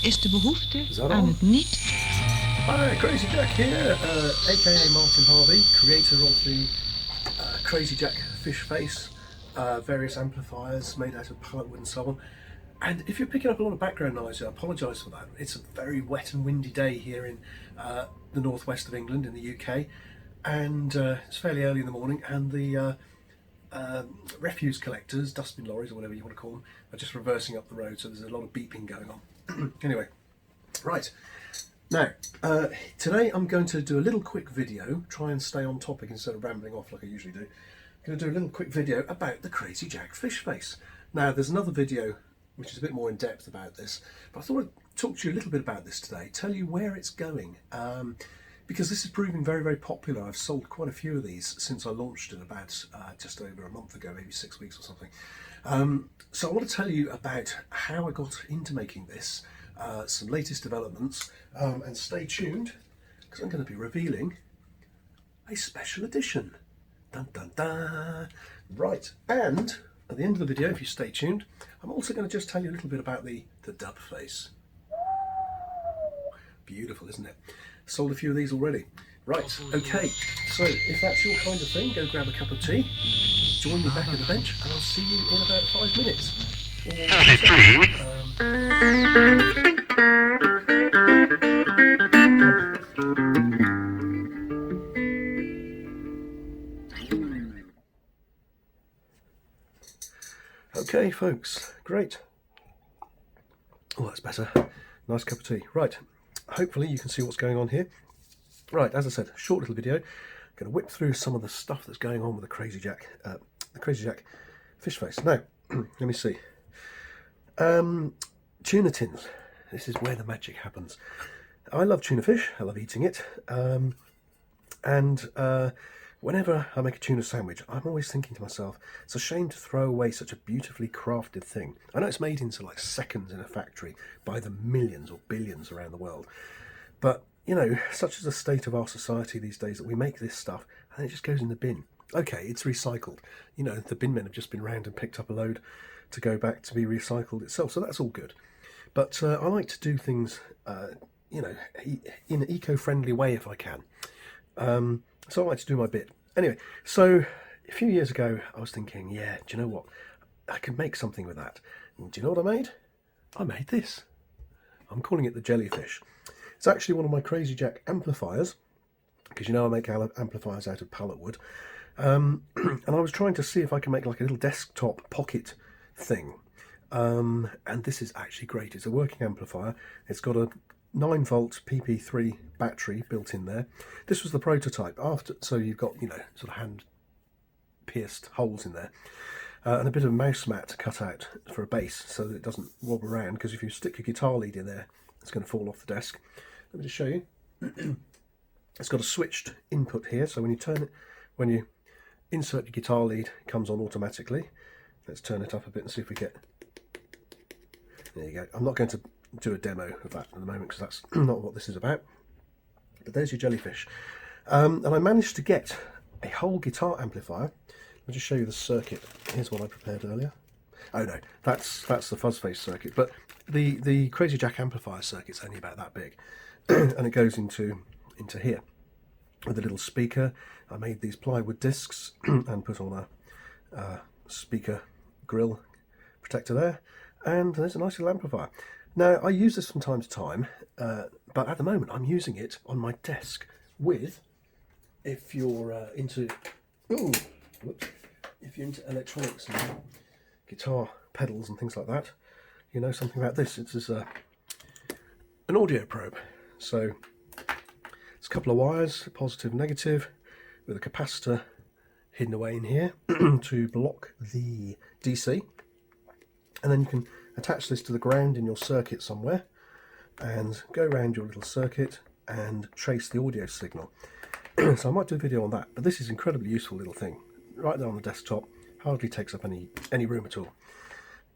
is de behoefte aan het niet. Hi, Crazy Jack here, aka Martin Harvey, creator of the Crazy Jack FishFACE, various amplifiers made out of pallet wood and so on. And if you're picking up a lot of background noise, I apologise for that. It's a very wet and windy day here in the northwest of England, in the UK, and it's fairly early in the morning, and the refuse collectors, dustbin lorries or whatever you want to call them, are just reversing up the road, so there's a lot of beeping going on. Anyway, right. Now, today I'm going to do a little quick video, try and stay on topic instead of rambling off like I usually do. I'm going to do a little quick video about the Crazy Jack FishFACE. Now, there's another video which is a bit more in depth about this, but I thought I'd talk to you a little bit about this today, tell you where it's going, because this is proving very, very popular. I've sold quite a few of these since I launched it about just over a month ago, maybe 6 weeks or something. So I want to tell you about how I got into making this, some latest developments, and stay tuned because I'm going to be revealing a special edition. Dun dun dun! Right, and at the end of the video, if you stay tuned, I'm also going to just tell you a little bit about the dub face. Beautiful, isn't it? Sold a few of these already. Right, okay, so if that's your kind of thing, go grab a cup of tea, join me back at the bench, and I'll see you in about 5 minutes. Okay, folks, great. Oh, that's better. Nice cup of tea. Right, hopefully you can see what's going on here. Right, as I said, short little video. I'm going to whip through some of the stuff that's going on with the Crazy Jack FishFACE. Now, let me see. Tuna tins. This is where the magic happens. I love tuna fish. I love eating it. Whenever I make a tuna sandwich, I'm always thinking to myself, it's a shame to throw away such a beautifully crafted thing. I know it's made into like seconds in a factory by the millions or billions around the world, but you know, such is the state of our society these days that we make this stuff and it just goes in the bin. Okay, it's recycled. You know, the bin men have just been round and picked up a load to go back to be recycled itself, so that's all good. But I like to do things, you know, in an eco-friendly way if I can. So I like to do my bit. Anyway, so a few years ago I was thinking, yeah, do you know what? I could make something with that. And do you know what I made? I made this. I'm calling it the jellyfish. It's actually one of my Crazy Jack amplifiers, because you know I make amplifiers out of pallet wood. And I was trying to see if I can make like a little desktop pocket thing. And this is actually great. It's a working amplifier. It's got a 9-volt PP3 battery built in there. This was the prototype. So you've got, you know, sort of hand pierced holes in there, and a bit of mouse mat cut out for a base so that it doesn't wobble around, because if you stick your guitar lead in there, it's going to fall off the desk. Let me just show you. It's got a switched input here, so when you turn it, when you insert your guitar lead, it comes on automatically. Let's turn it up a bit and see if we get. There you go. I'm not going to do a demo of that at the moment because that's not what this is about. But there's your jellyfish. And I managed to get a whole guitar amplifier. Let me just show you the circuit. Here's what I prepared earlier. Oh no, that's the FuzzFace circuit. But the Crazy Jack amplifier circuit's only about that big. And it goes into here with a little speaker. I made these plywood discs and put on a speaker grill protector there. And there's a nice little amplifier. Now, I use this from time to time, but at the moment I'm using it on my desk with, if you're into electronics and guitar pedals and things like that, you know something about this. It's an audio probe. So it's a couple of wires, positive and negative, with a capacitor hidden away in here to block the DC. And then you can attach this to the ground in your circuit somewhere and go around your little circuit and trace the audio signal. So I might do a video on that, but this is an incredibly useful little thing. Right there on the desktop, hardly takes up any room at all.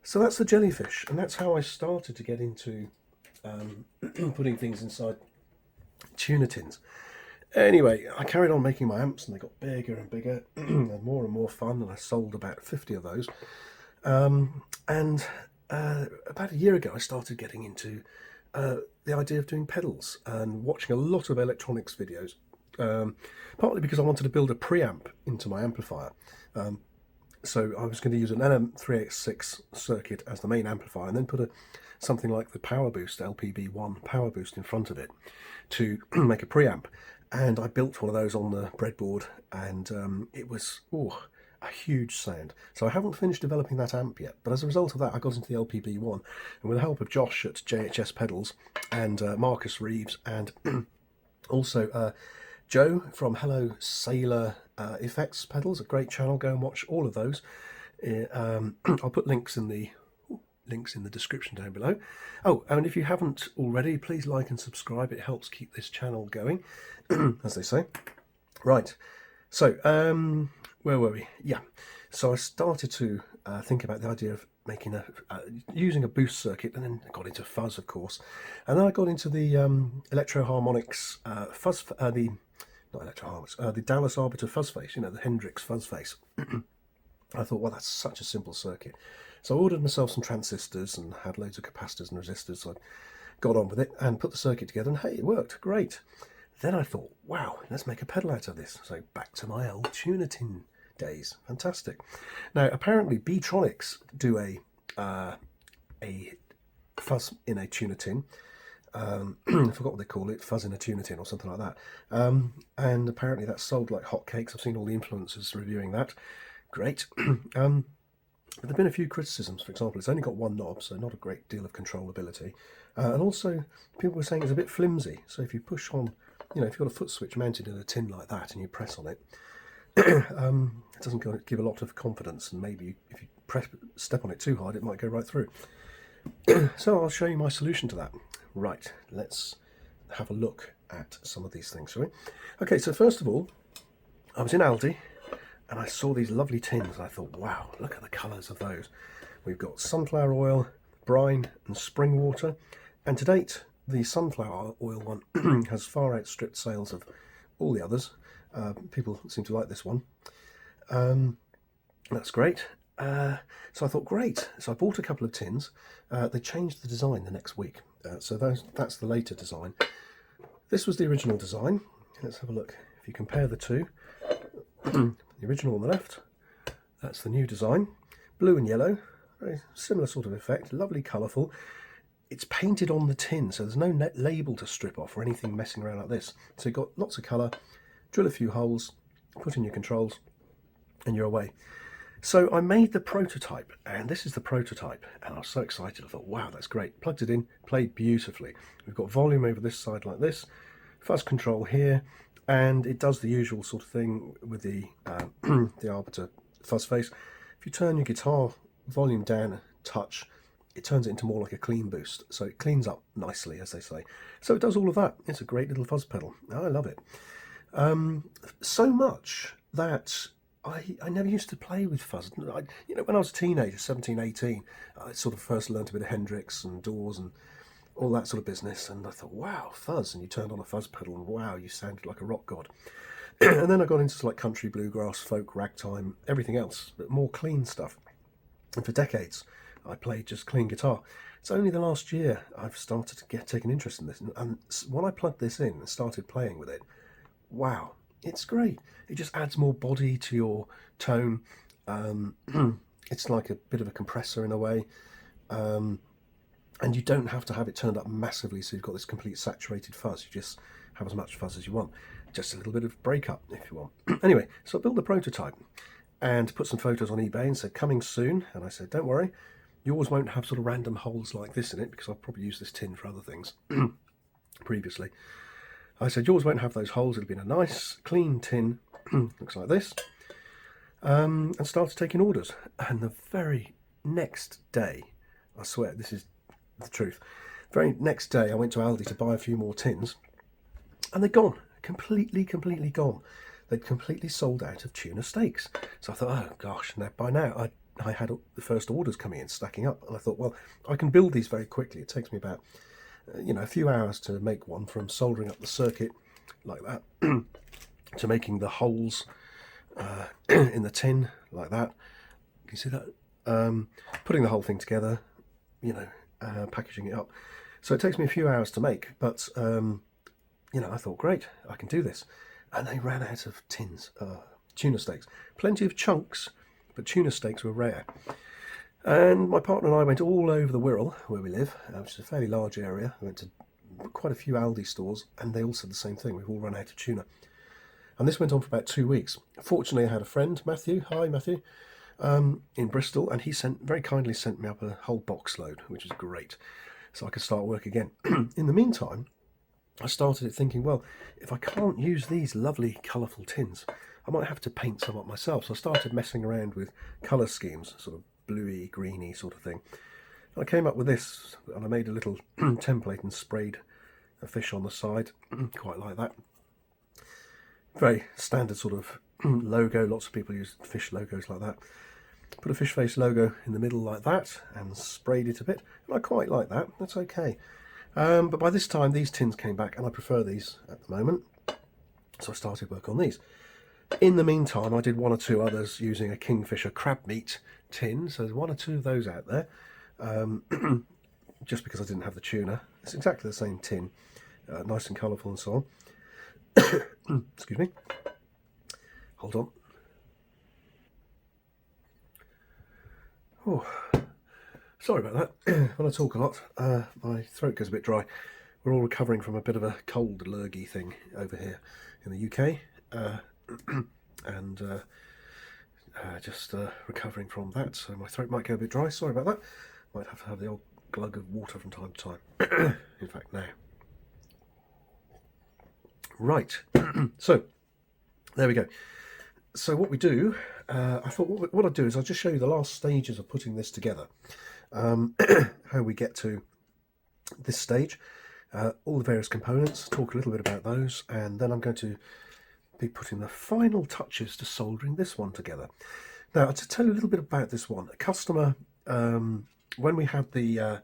So that's the jellyfish, and that's how I started to get into putting things inside tuna tins. Anyway, I carried on making my amps and they got bigger and bigger and more fun, and I sold about 50 of those. About a year ago I started getting into the idea of doing pedals and watching a lot of electronics videos, partly because I wanted to build a preamp into my amplifier. So I was going to use an LM386 circuit as the main amplifier and then put something like the Power Boost LPB1 Power Boost in front of it to make a preamp. And I built one of those on the breadboard, and it was a huge sound. So I haven't finished developing that amp yet, but as a result of that I got into the LPB1, and with the help of Josh at JHS Pedals and Marcus Reeves and also Joe from Hello Sailor Effects Pedals, a great channel. Go and watch all of those. I'll put links in the description down below. Oh, and if you haven't already, please like and subscribe. It helps keep this channel going, as they say. Right, so where were we? Yeah, so I started to think about the idea of making using a boost circuit, and then I got into fuzz, of course, and then I got into the electro-harmonics fuzz, the Dallas-Arbiter FuzzFace, the Hendrix FuzzFace. I thought, well, that's such a simple circuit. So I ordered myself some transistors and had loads of capacitors and resistors. So I got on with it and put the circuit together, and hey, it worked great. Then I thought, wow, let's make a pedal out of this. So back to my old Tuna Tin days. Fantastic. Now, apparently Beetronics do a fuzz in a Tuna Tin. I forgot what they call it, fuzz in a Tuna Tin or something like that. And apparently that's sold like hotcakes. I've seen all the influencers reviewing that. Great. But there have been a few criticisms. For example, it's only got one knob, so not a great deal of controllability. And also, people were saying it's a bit flimsy. So if you push on, if you've got a foot switch mounted in a tin like that and you press on it, it doesn't give a lot of confidence. And maybe if you step on it too hard, it might go right through. So I'll show you my solution to that. Right, let's have a look at some of these things, shall we? Okay, so first of all, I was in Aldi, and I saw these lovely tins, and I thought, wow, look at the colours of those. We've got sunflower oil, brine, and spring water. And to date, the sunflower oil one has far outstripped sales of all the others. People seem to like this one. That's great. So I thought, great. So I bought a couple of tins. They changed the design the next week. So that's the later design. This was the original design. Let's have a look. If you compare the two, the original on the left, that's the new design. Blue and yellow, very similar sort of effect, lovely colourful. It's painted on the tin, so there's no label to strip off or anything messing around like this. So you've got lots of colour, drill a few holes, put in your controls, and you're away. So I made the prototype, and this is the prototype, and I was so excited. I thought, wow, that's great. Plugged it in, played beautifully. We've got volume over this side like this, fuzz control here, and it does the usual sort of thing with the the Arbiter FuzzFace. If you turn your guitar volume down a touch, it turns it into more like a clean boost. So it cleans up nicely, as they say. So it does all of that. It's a great little fuzz pedal. I love it. So much that I never used to play with fuzz. When I was a teenager, 17, 18, I sort of first learned a bit of Hendrix and Doors and all that sort of business, and I thought, wow, fuzz, and you turned on a fuzz pedal and wow, you sounded like a rock god. And then I got into like country, bluegrass, folk, ragtime, everything else, but more clean stuff. And for decades I played just clean guitar. It's only the last year I've started to take an interest in this, and when I plugged this in and started playing with it, wow, it's great. It just adds more body to your tone. It's like a bit of a compressor in a way. And you don't have to have it turned up massively, so you've got this complete saturated fuzz. You just have as much fuzz as you want. Just a little bit of breakup if you want. Anyway, so I built the prototype and put some photos on eBay and said, coming soon. And I said, don't worry, yours won't have sort of random holes like this in it, because I've probably used this tin for other things previously. I said, yours won't have those holes. It'll be in a nice, clean tin. Looks like this. And started taking orders. And the very next day, I swear, this is the truth, very next day I went to Aldi to buy a few more tins, and they're gone. Completely gone. They'd completely sold out of tuna steaks. So I thought, oh gosh, now by now I had the first orders coming in, stacking up, and I thought, well, I can build these very quickly. It takes me about a few hours to make one, from soldering up the circuit like that to making the holes in the tin like that. Can you see that? Putting the whole thing together, packaging it up, So it takes me a few hours to make, but you know, I thought, great, I can do this. And they ran out of tins, tuna steaks. Plenty of chunks, but tuna steaks were rare. And my partner and I went all over the Wirral, where we live, which is a fairly large area. We went to quite a few Aldi stores, and they all said the same thing. We've all run out of tuna. And this went on for about 2 weeks. Fortunately, I had a friend, Matthew, hi Matthew, in Bristol, and he very kindly sent me up a whole box load, which was great. So I could start work again. In the meantime, I started thinking, well, if I can't use these lovely colourful tins, I might have to paint some up myself. So I started messing around with colour schemes, sort of bluey, greeny sort of thing. And I came up with this, and I made a little template and sprayed a fish on the side, quite like that. Very standard sort of logo. Lots of people use fish logos like that. Put a fish face logo in the middle like that and sprayed it a bit. And I quite like that. That's okay. But by this time, these tins came back, and I prefer these at the moment. So I started work on these. In the meantime, I did one or two others using a Kingfisher crab meat tin. So there's one or two of those out there. Just because I didn't have the tuna. It's exactly the same tin. Nice and colourful and so on. Excuse me. Hold on. Oh, sorry about that. When I talk a lot, my throat goes a bit dry. We're all recovering from a bit of a cold allergy thing over here in the UK, and just recovering from that. So my throat might go a bit dry. Sorry about that. Might have to have the old glug of water from time to time. In fact, now. Right, so there we go. So what we do, I thought what I'd do is I'll just show you the last stages of putting this together, how we get to this stage, all the various components, talk a little bit about those, and then I'm going to be putting the final touches to soldering this one together. Now, to tell you a little bit about this one, a customer, when we had the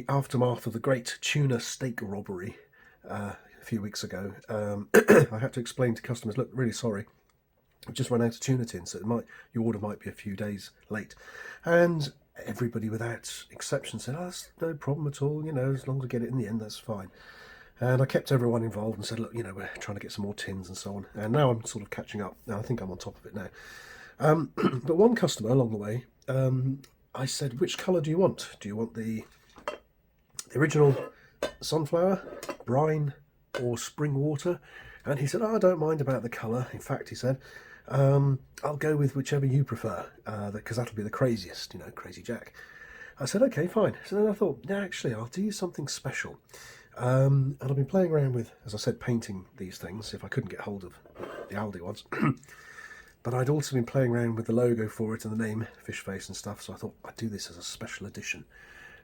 aftermath of the great tuna steak robbery, a few weeks ago, I had to explain to customers, look, really sorry, I've just run out of tuna tins, so your order might be a few days late. And everybody without exception said, oh, that's no problem at all, you know, as long as I get it in the end, that's fine. And I kept everyone involved and said, look, you know, we're trying to get some more tins and so on. And now I'm sort of catching up. Now I think I'm on top of it now. But one customer along the way, I said, which colour do you want? Do you want the original sunflower, brine, or spring water? And he said, oh, I don't mind about the colour. In fact, he said, I'll go with whichever you prefer, because that'll be the craziest, you know, Crazy Jack. I said, okay, fine. So then I thought, no, actually, I'll do something special. And I've been playing around with, as I said, painting these things, if I couldn't get hold of the Aldi ones. But I'd also been playing around with the logo for it and the name, FishFACE and stuff, so I thought I'd do this as a special edition.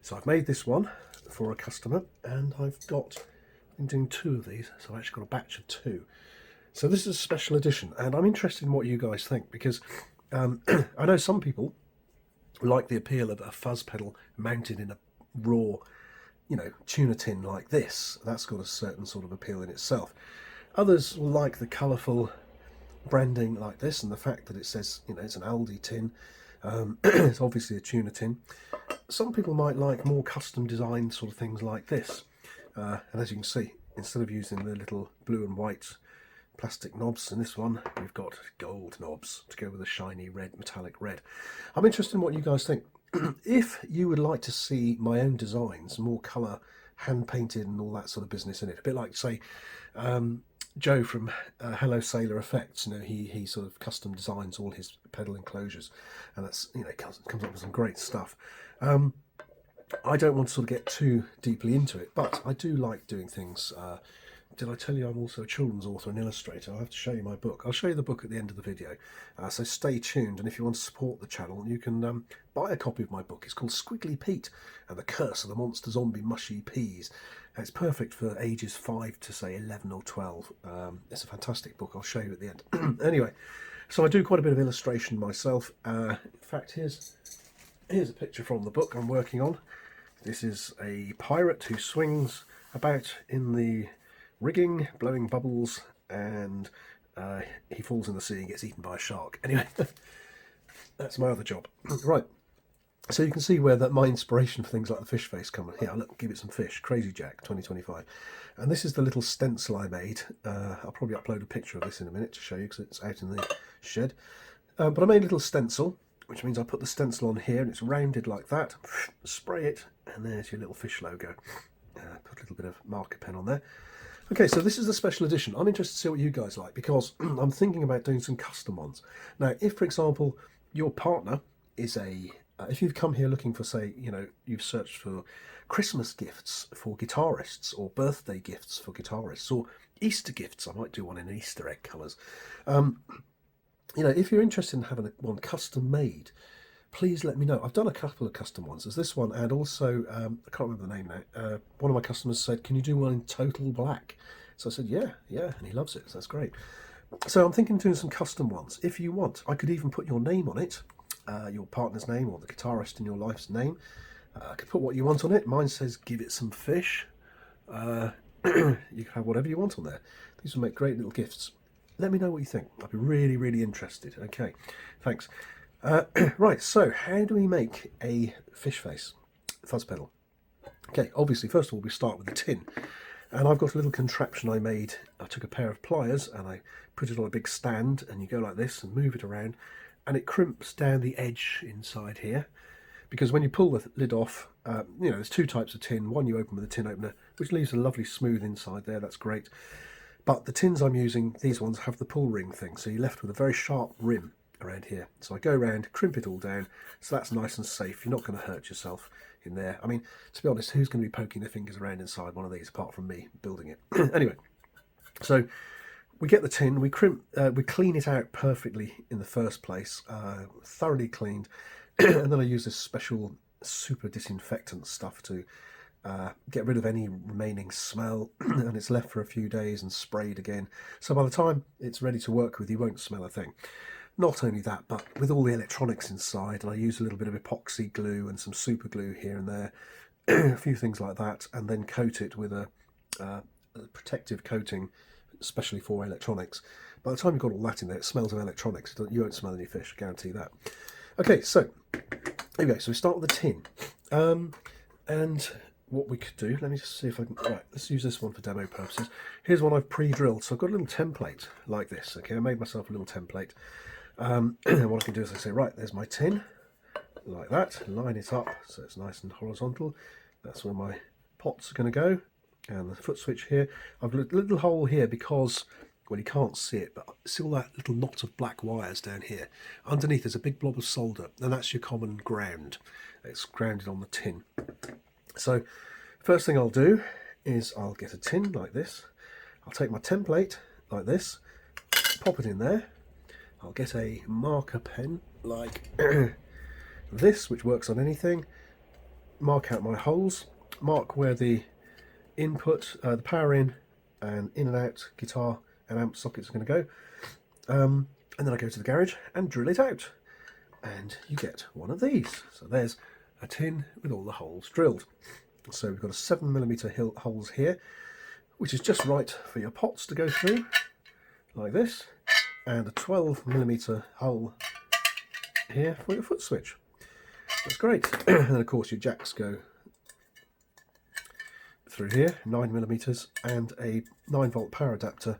So I've made this one for a customer, and I've been doing two of these, so I've actually got a batch of two. So this is a special edition, and I'm interested in what you guys think, because I know some people like the appeal of a fuzz pedal mounted in a raw, you know, tuna tin like this. That's got a certain sort of appeal in itself. Others will like the colourful branding like this, and the fact that it says, you know, it's an Aldi tin. It's obviously a tuna tin. Some people might like more custom designed sort of things like this. And as you can see, instead of using the little blue and white plastic knobs in this one, we've got gold knobs to go with a shiny red, metallic red. I'm interested in what you guys think. If you would like to see my own designs, more colour, hand painted and all that sort of business in it, a bit like, say, Joe from Hello Sailor Effects, you know, he sort of custom designs all his pedal enclosures, and that's, you know, comes up with some great stuff. I don't want to sort of get too deeply into it, but I do like doing things. Did I tell you I'm also a children's author and illustrator? I'll have to show you my book. I'll show you the book at the end of the video, so stay tuned, and if you want to support the channel, you can buy a copy of my book. It's called Squiggly Pete and the Curse of the Monster Zombie Mushy Peas. It's perfect for ages 5 to, say, 11 or 12. It's a fantastic book. I'll show you at the end. Anyway, so I do quite a bit of illustration myself. In fact, here's a picture from the book I'm working on. This is a pirate who swings about in the rigging, blowing bubbles, and he falls in the sea and gets eaten by a shark. Anyway, that's my other job. Right, So you can see where my inspiration for things like the fish face come in. Here, look, give it some fish. Crazy Jack 2025. And this is the little stencil I made. I'll probably upload a picture of this in a minute to show you because it's out in the shed. But I made a little stencil, which means I put the stencil on here and it's rounded like that. Spray it, and there's your little fish logo. Put a little bit of marker pen on there. Okay, so this is the special edition. I'm interested to see what you guys like because I'm thinking about doing some custom ones. Now, if, for example, your partner is if you've come here looking for, say, you've searched for Christmas gifts for guitarists or birthday gifts for guitarists or Easter gifts, I might do one in Easter egg colours. If you're interested in having one custom made, please let me know. I've done a couple of custom ones. There's this one, and also, I can't remember the name now. One of my customers said, can you do one in total black? So I said, yeah, and he loves it, so that's great. So I'm thinking of doing some custom ones. If you want, I could even put your name on it, your partner's name or the guitarist in your life's name. I could put what you want on it. Mine says, give it some fish. You can have whatever you want on there. These will make great little gifts. Let me know what you think. I'd be really, really interested. Okay, thanks. Right, so how do we make a fish face fuzz pedal? Okay, obviously, first of all, we start with the tin. And I've got a little contraption I made. I took a pair of pliers and I put it on a big stand, and you go like this and move it around, and it crimps down the edge inside here. Because when you pull the lid off, there's two types of tin. One you open with a tin opener, which leaves a lovely smooth inside there. That's great. But the tins I'm using, these ones, have the pull ring thing. So you're left with a very sharp rim around here. So I go around, crimp it all down. So that's nice and safe. You're not going to hurt yourself in there. I mean, to be honest, who's going to be poking their fingers around inside one of these apart from me building it? Anyway, so we get the tin, we clean it out perfectly in the first place, thoroughly cleaned. And then I use this special super disinfectant stuff to get rid of any remaining smell, and it's left for a few days and sprayed again. So by the time it's ready to work with, you won't smell a thing. Not only that, but with all the electronics inside, and I use a little bit of epoxy glue and some super glue here and there, a few things like that, and then coat it with a protective coating, especially for electronics. By the time you've got all that in there, it smells of electronics. You won't smell any fish, I guarantee that. Okay, so there we go. So we start with the tin. And what we could do, let me just see if I can, right, let's use this one for demo purposes. Here's one I've pre-drilled. So I've got a little template like this. Okay, I made myself a little template. And what I can do is I say, right, there's my tin, like that, line it up so it's nice and horizontal. That's where my pots are going to go. And the foot switch here. I've got a little hole here because, well, you can't see it, but see all that little knot of black wires down here? Underneath there's a big blob of solder, and that's your common ground. It's grounded on the tin. So first thing I'll do is I'll get a tin like this. I'll take my template like this, pop it in there. I'll get a marker pen like this, which works on anything. Mark out my holes, mark where the input, the power in and out guitar and amp sockets are going to go, and then I go to the garage and drill it out, and you get one of these. So there's a tin with all the holes drilled. So we've got a 7mm holes here, which is just right for your pots to go through like this, and a 12mm hole here for your foot switch. That's great. And then of course your jacks go through here, 9mm, and a 9V power adapter,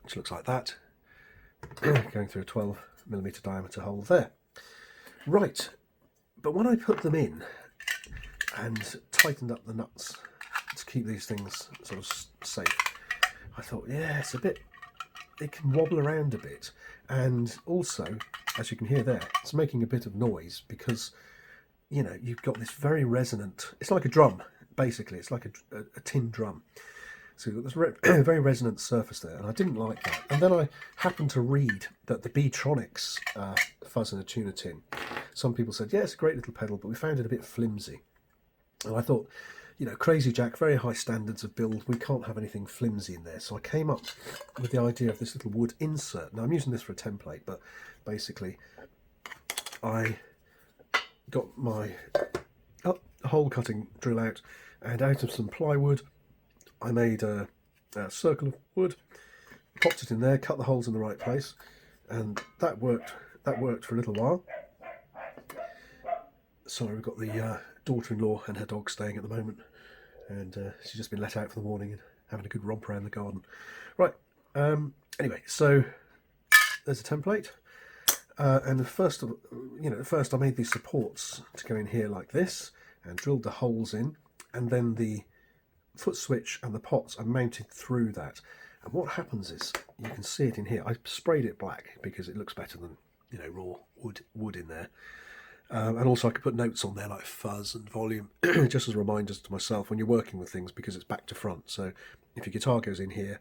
which looks like that, going through a 12mm diameter hole there. Right, but when I put them in and tightened up the nuts to keep these things sort of safe, I thought, yeah, it's a bit, it can wobble around a bit, and also, as you can hear there, it's making a bit of noise because, you've got this very resonant, it's like a drum, basically, it's like a tin drum. So you've got this very resonant surface there, and I didn't like that. And then I happened to read that the Beetronics fuzz in a Tuna Tin, some people said, yeah, it's a great little pedal, but we found it a bit flimsy. And I thought, Crazy Jack, very high standards of build, we can't have anything flimsy in there. So I came up with the idea of this little wood insert. Now I'm using this for a template, but basically I got my hole cutting drill out, and out of some plywood I made a circle of wood, popped it in there, cut the holes in the right place, and that worked for a little while. Sorry, we've got the daughter-in-law and her dog staying at the moment, and she's just been let out for the morning and having a good romp around the garden. Right. Anyway, so there's a template, and first I made these supports to go in here like this, and drilled the holes in, and then the foot switch and the pots are mounted through that. And what happens is, you can see it in here. I sprayed it black because it looks better than, you know, raw wood in there. And also I could put notes on there like fuzz and volume, just as reminders to myself when you're working with things, because it's back to front. So if your guitar goes in here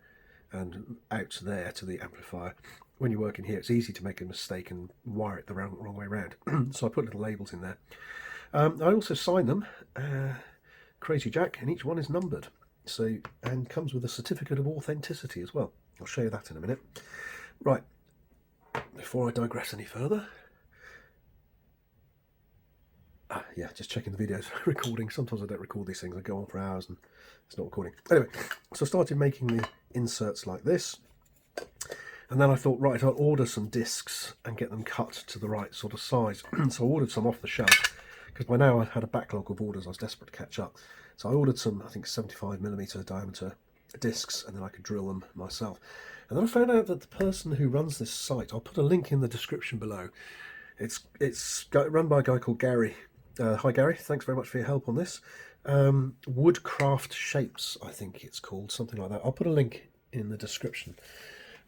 and out there to the amplifier, when you work in here, it's easy to make a mistake and wire it the wrong way around. So I put little labels in there. I also sign them, Crazy Jack, and each one is numbered. So, and comes with a certificate of authenticity as well. I'll show you that in a minute. Right, before I digress any further, yeah, just checking the videos recording. Sometimes I don't record these things, I go on for hours and it's not recording. Anyway, so I started making the inserts like this, and then I thought, right, I'll order some discs and get them cut to the right sort of size. So I ordered some off the shelf, because by now I had a backlog of orders. I was desperate to catch up. So I ordered some, I think 75mm diameter discs, and then I could drill them myself. And then I found out that the person who runs this site, I'll put a link in the description below. It's run by a guy called Gary. Hi Gary, thanks very much for your help on this. Woodcraft Shapes, I think it's called, something like that. I'll put a link in the description.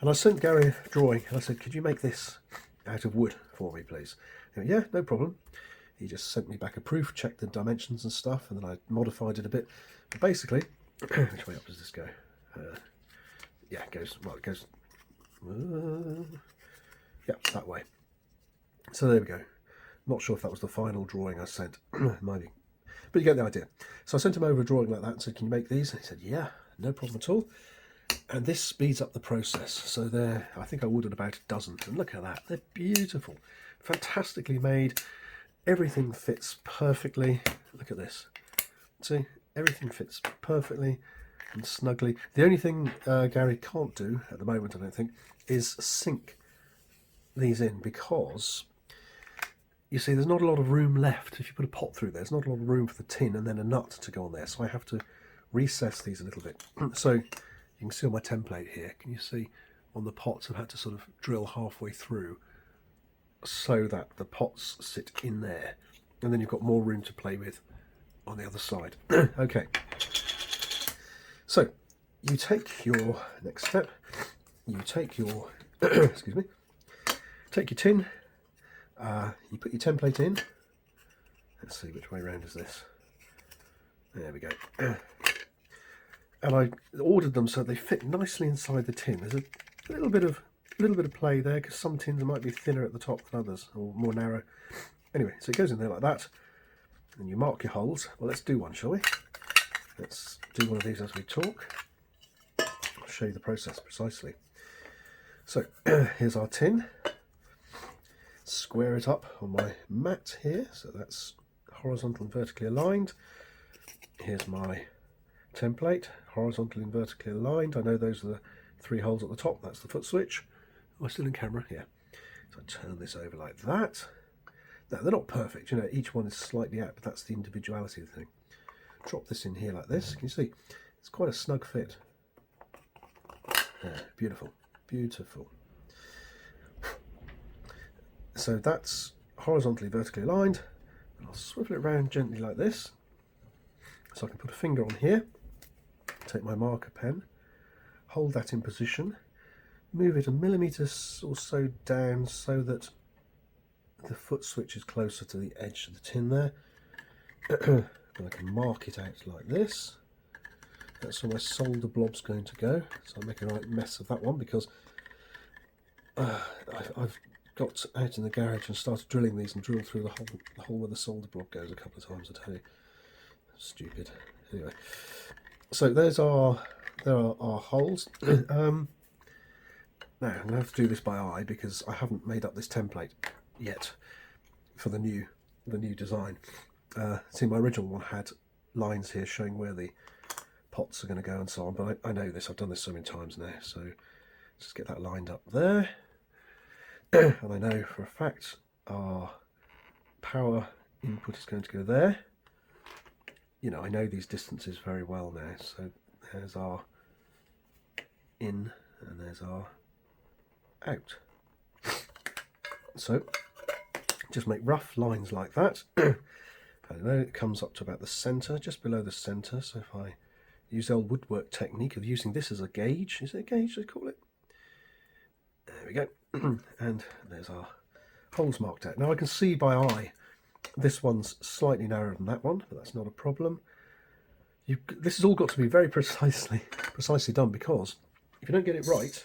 And I sent Gary a drawing, and I said, could you make this out of wood for me, please? He went, yeah, no problem. He just sent me back a proof, checked the dimensions and stuff, and then I modified it a bit. But basically, which way up does this go? Yeah, it goes, well, it goes, yeah, that way. So there we go. Not sure if that was the final drawing I sent, maybe, but you get the idea. So I sent him over a drawing like that and said, can you make these? And he said, yeah, no problem at all. And this speeds up the process. So there, I think I ordered about a dozen, and look at that, they're beautiful, fantastically made. Everything fits perfectly. Look at this. See, everything fits perfectly and snugly. The only thing Gary can't do at the moment, I don't think, is sink these in, because you see there's not a lot of room left. If you put a pot through there, there's not a lot of room for the tin and then a nut to go on there. So I have to recess these a little bit. So you can see on my template here, can you see on the pots I've had to sort of drill halfway through so that the pots sit in there, and then you've got more room to play with on the other side. Okay, so you take your next step, you take your excuse me, take your tin, you put your template in. Let's see, which way round is this? There we go. And I ordered them so they fit nicely inside the tin. There's a little bit of play there, because some tins might be thinner at the top than others, or more narrow. Anyway, so it goes in there like that, and you mark your holes. Well, let's do one, shall we? Let's do one of these as we talk. I'll show you the process precisely. So here's our tin. Square it up on my mat here, so that's horizontal and vertically aligned. Here's my template, horizontal and vertically aligned. I know those are the 3 holes at the top. That's the foot switch. Am I still in camera? Yeah. So I turn this over like that. Now, they're not perfect, you know, each one is slightly out, but that's the individuality of the thing. Drop this in here like this. Can you see? It's quite a snug fit. Yeah, beautiful, beautiful. So that's horizontally, vertically aligned. And I'll swivel it around gently like this. So I can put a finger on here, take my marker pen, hold that in position, move it a millimetre or so down so that the foot switch is closer to the edge of the tin there. And I can mark it out like this. That's where my solder blob's going to go. So I'll make a right mess of that one, because I've got out in the garage and started drilling these and drilled through the hole where the solder blob goes a couple of times, I tell you. Stupid. Anyway, so there are our holes. Now I'm going to have to do this by eye, because I haven't made up this template yet for the new design. See, my original one had lines here showing where the pots are going to go and so on, but I know this, I've done this so many times now, so just get that lined up there. And I know for a fact our power input is going to go there. You know, I know these distances very well now, so there's our in and there's our out. So just make rough lines like that. I don't know, it comes up to about the centre, just below the centre. So if I use the old woodwork technique of using this as a gauge, is it a gauge they call it? There we go. And there's our holes marked out. Now I can see by eye this one's slightly narrower than that one, but that's not a problem. This has all got to be very precisely done, because if you don't get it right,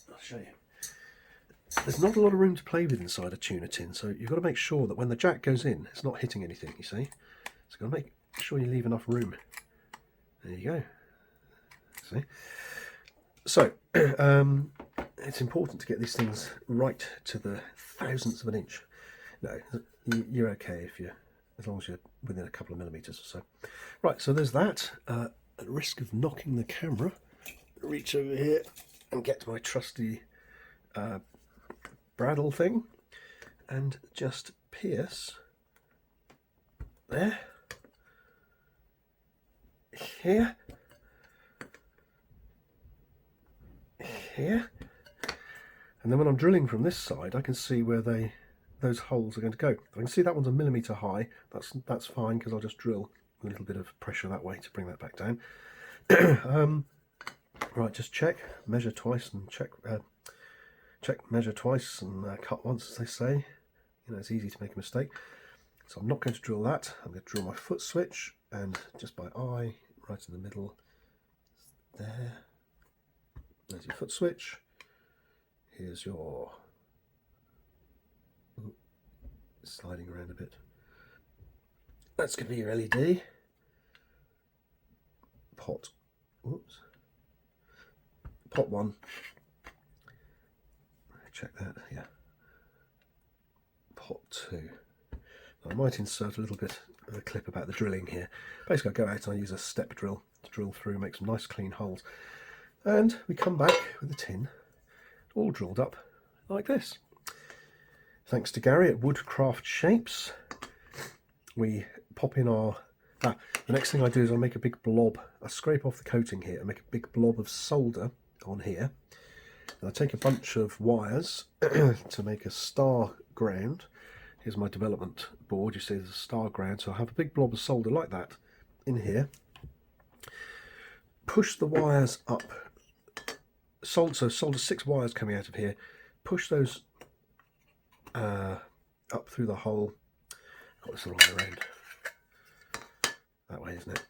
I'll show you. There's not a lot of room to play with inside a tuna tin, so you've got to make sure that when the jack goes in, it's not hitting anything, you see. So you've got to make sure you leave enough room. There you go. See? So, it's important to get these things right to the thousandths of an inch. No, you're okay as long as you're within a couple of millimetres or so. Right, so there's that. At risk of knocking the camera, reach over here and get my trusty Bradle thing and just pierce there, here, here, and then when I'm drilling from this side I can see where those holes are going to go. I can see that one's a millimetre high. That's fine, because I'll just drill a little bit of pressure that way to bring that back down. Right, just check, measure twice and check, measure twice and cut once, as they say. You know, it's easy to make a mistake. So I'm not going to drill that. I'm going to drill my foot switch, and just by eye, right in the middle, there. There's your foot switch. Here's your, sliding around a bit. That's going to be your LED. Pot. Whoops. Pot 1. Check that, yeah. Pot 2. I might insert a little bit of a clip about the drilling here. Basically I go out and I use a step drill to drill through, make some nice clean holes. And we come back with the tin all drilled up like this. Thanks to Gary at Woodcraft Shapes, we pop in our... the next thing I do is I make a big blob. I scrape off the coating here and make a big blob of solder on here. And I take a bunch of wires to make a star ground. Here's my development board. You see there's a star ground. So I have a big blob of solder like that in here. Push the wires up. So solder 6 wires coming out of here. Push those up through the hole. Got this the wrong way around. That way, isn't it?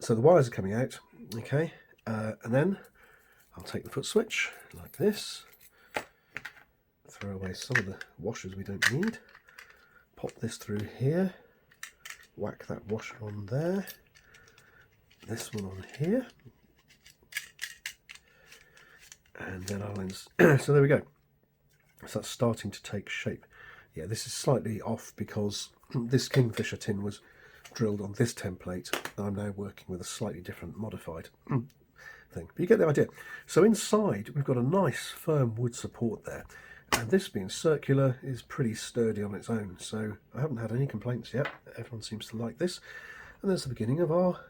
So the wires are coming out. Okay. And then I'll take the foot switch like this, throw away some of the washers we don't need, pop this through here, whack that washer on there, this one on here, and then I'll so there we go. So that's starting to take shape. Yeah, this is slightly off because this Kingfisher tin was drilled on this template, and I'm now working with a slightly different modified thing, but you get the idea. So inside we've got a nice firm wood support there, and this being circular is pretty sturdy on its own, so I haven't had any complaints yet. Everyone seems to like this, and there's the beginning of our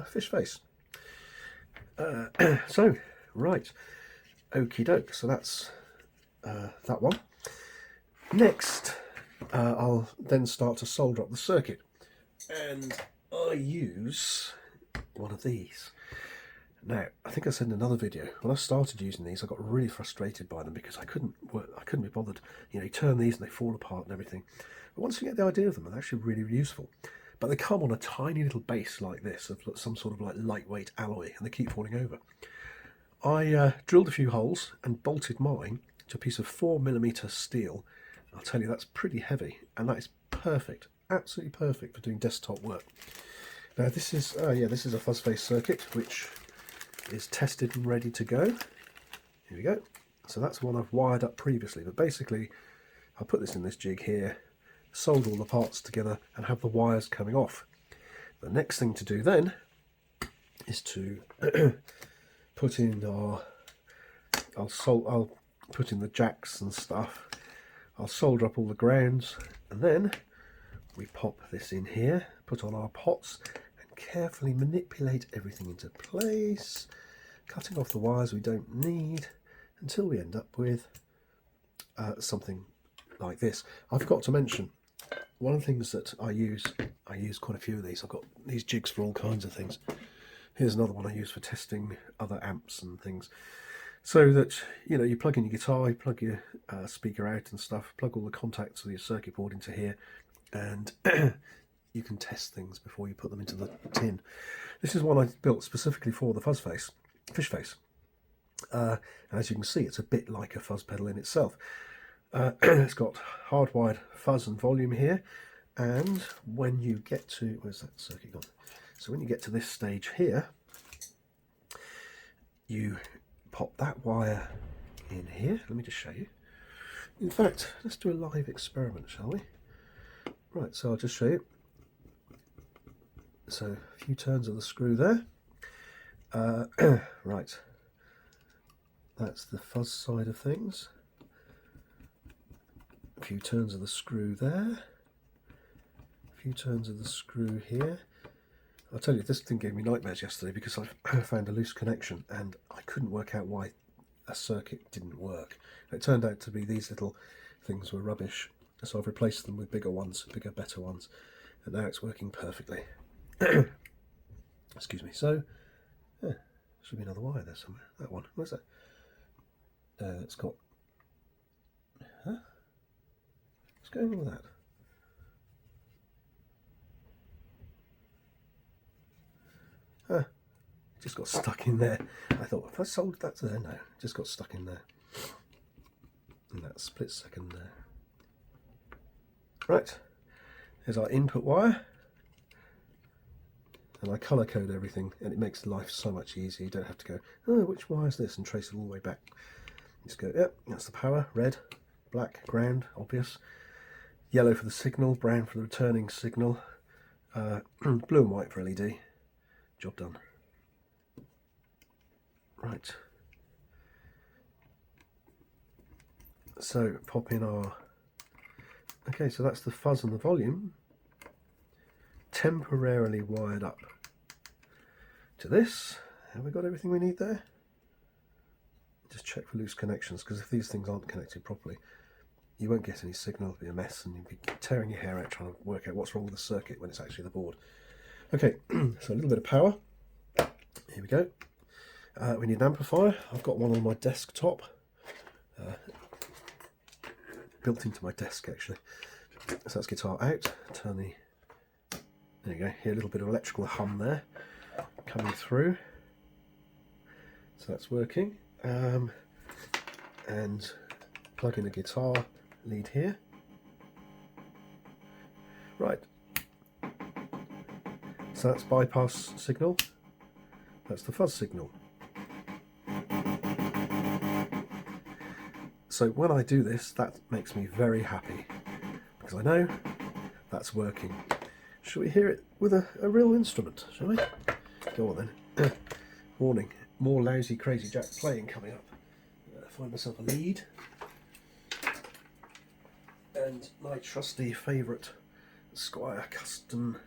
fish face. So right, okie doke, so that's that one. Next I'll then start to solder up the circuit, and I use one of these. Now, I think I said in another video, when I started using these, I got really frustrated by them because I couldn't be bothered. You know, you turn these and they fall apart and everything. But once you get the idea of them, they're actually really, really useful. But they come on a tiny little base like this, of some sort of like lightweight alloy, and they keep falling over. I drilled a few holes and bolted mine to a piece of 4mm steel. I'll tell you, that's pretty heavy, and that is perfect, absolutely perfect for doing desktop work. Now this is this is a FuzzFace circuit which is tested and ready to go. Here we go. So that's one I've wired up previously, but basically I'll put this in this jig here, solder all the parts together and have the wires coming off. The next thing to do then is to put in our I'll put in the jacks and stuff. I'll solder up all the grounds, and then we pop this in here, put on our pots, and carefully manipulate everything into place, cutting off the wires we don't need until we end up with something like this. I forgot to mention, one of the things that I use quite a few of these. I've got these jigs for all kinds of things. Here's another one I use for testing other amps and things. So that, you know, you plug in your guitar, you plug your speaker out and stuff, plug all the contacts of your circuit board into here, and you can test things before you put them into the tin. This is one I built specifically for the FuzzFace, FishFACE. And as you can see, it's a bit like a fuzz pedal in itself. It's got hardwired fuzz and volume here, and when you get to, where's that circuit gone? So when you get to this stage here, you pop that wire in here. Let me just show you. In fact, let's do a live experiment, shall we? Right, so I'll just show you. So a few turns of the screw there. Right, that's the fuzz side of things. A few turns of the screw there. A few turns of the screw here. I'll tell you, this thing gave me nightmares yesterday because I found a loose connection and I couldn't work out why a circuit didn't work. It turned out to be these little things were rubbish, so I've replaced them with bigger ones, bigger, better ones, and now it's working perfectly. Excuse me. So, should be another wire there somewhere. That one. Where's that? It's got... Huh? What's going on with that? Just got stuck in there. I thought, if I soldered that to there, no, just got stuck in there. In that split second there. Right, here's our input wire. And I colour code everything, and it makes life so much easier. You don't have to go, oh, which wire is this, and trace it all the way back. Just go, yep, that's the power, red, black, ground, obvious. Yellow for the signal, brown for the returning signal. Blue and white for LED. Job done. Right. So pop in our... Okay, so that's the fuzz and the volume. Temporarily wired up to this. Have we got everything we need there? Just check for loose connections, because if these things aren't connected properly, you won't get any signal. It'll be a mess, and you'll be tearing your hair out trying to work out what's wrong with the circuit when it's actually the board. Okay, so a little bit of power. Here we go. We need an amplifier. I've got one on my desktop, built into my desk actually. So that's guitar out. Turn the... There you go. Hear a little bit of electrical hum there coming through. So that's working. And plug in a guitar lead here. Right. So that's bypass signal. That's the fuzz signal. So when I do this, that makes me very happy because I know that's working. Shall we hear it with a real instrument, shall we? Go on then. Warning, more lousy Crazy Jack playing coming up. Find myself a lead. And my trusty favourite Squire custom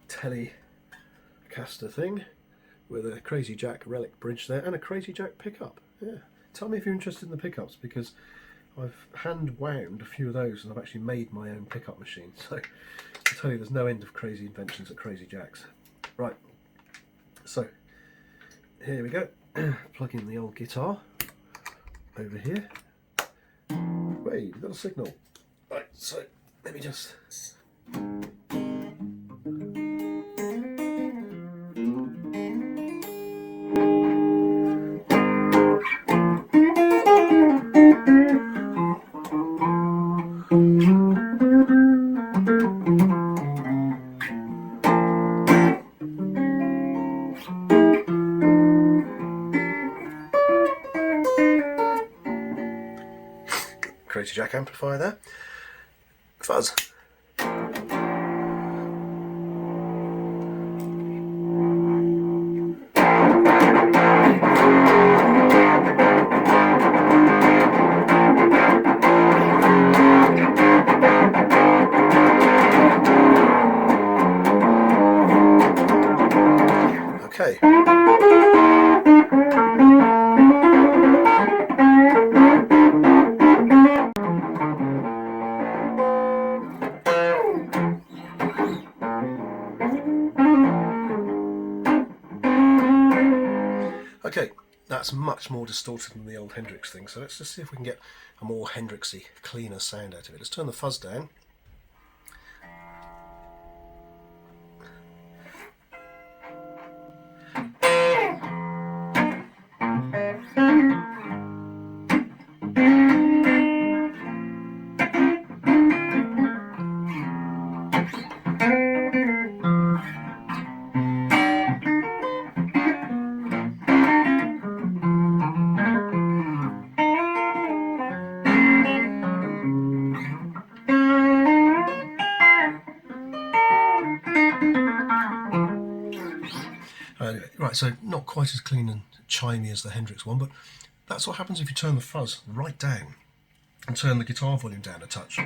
Telecaster thing with a Crazy Jack relic bridge there and a Crazy Jack pickup. Yeah. Tell me if you're interested in the pickups, because I've hand wound a few of those and I've actually made my own pickup machine. So I tell you, there's no end of crazy inventions at Crazy Jacks. Right, so here we go. Plug in the old guitar over here. Wait, we've got a signal. Right, so let me just... Crazy Jack amplifier there. Fuzz. Okay. Okay, that's much more distorted than the old Hendrix thing, so let's just see if we can get a more Hendrixy, cleaner sound out of it. Let's turn the fuzz down. Right, so not quite as clean and chimey as the Hendrix one, but that's what happens if you turn the fuzz right down and turn the guitar volume down a touch.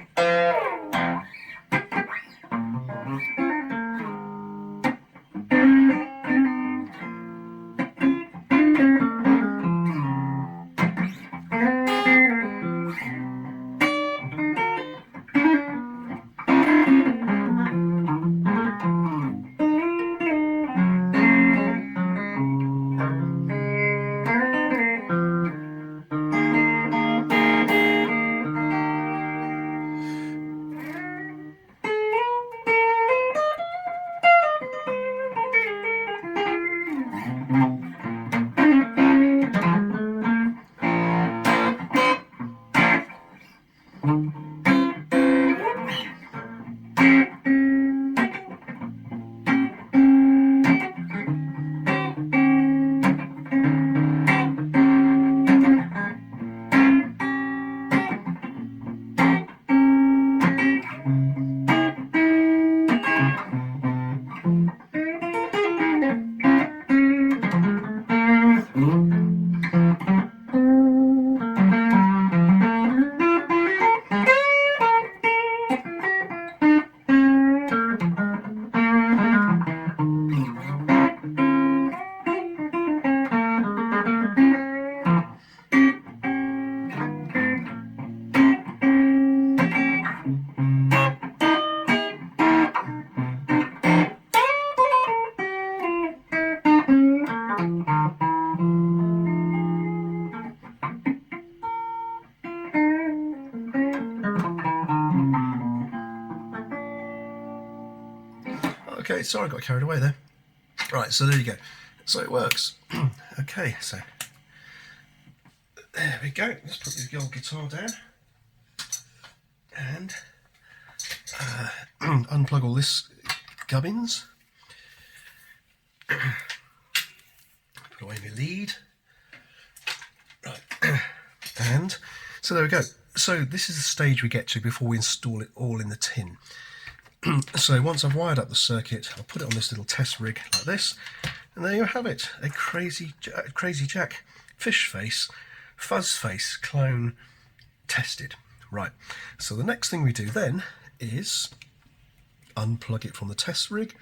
Okay, sorry I got carried away there. Right, so there you go. So it works. Okay, so there we go. Let's put the old guitar down and unplug all this gubbins. Put away my lead. Right, and so there we go. So this is the stage we get to before we install it all in the tin. So once I've wired up the circuit, I'll put it on this little test rig like this, and there you have it, a Crazy Jack FishFACE FuzzFace clone tested. Right, so the next thing we do then is unplug it from the test rig.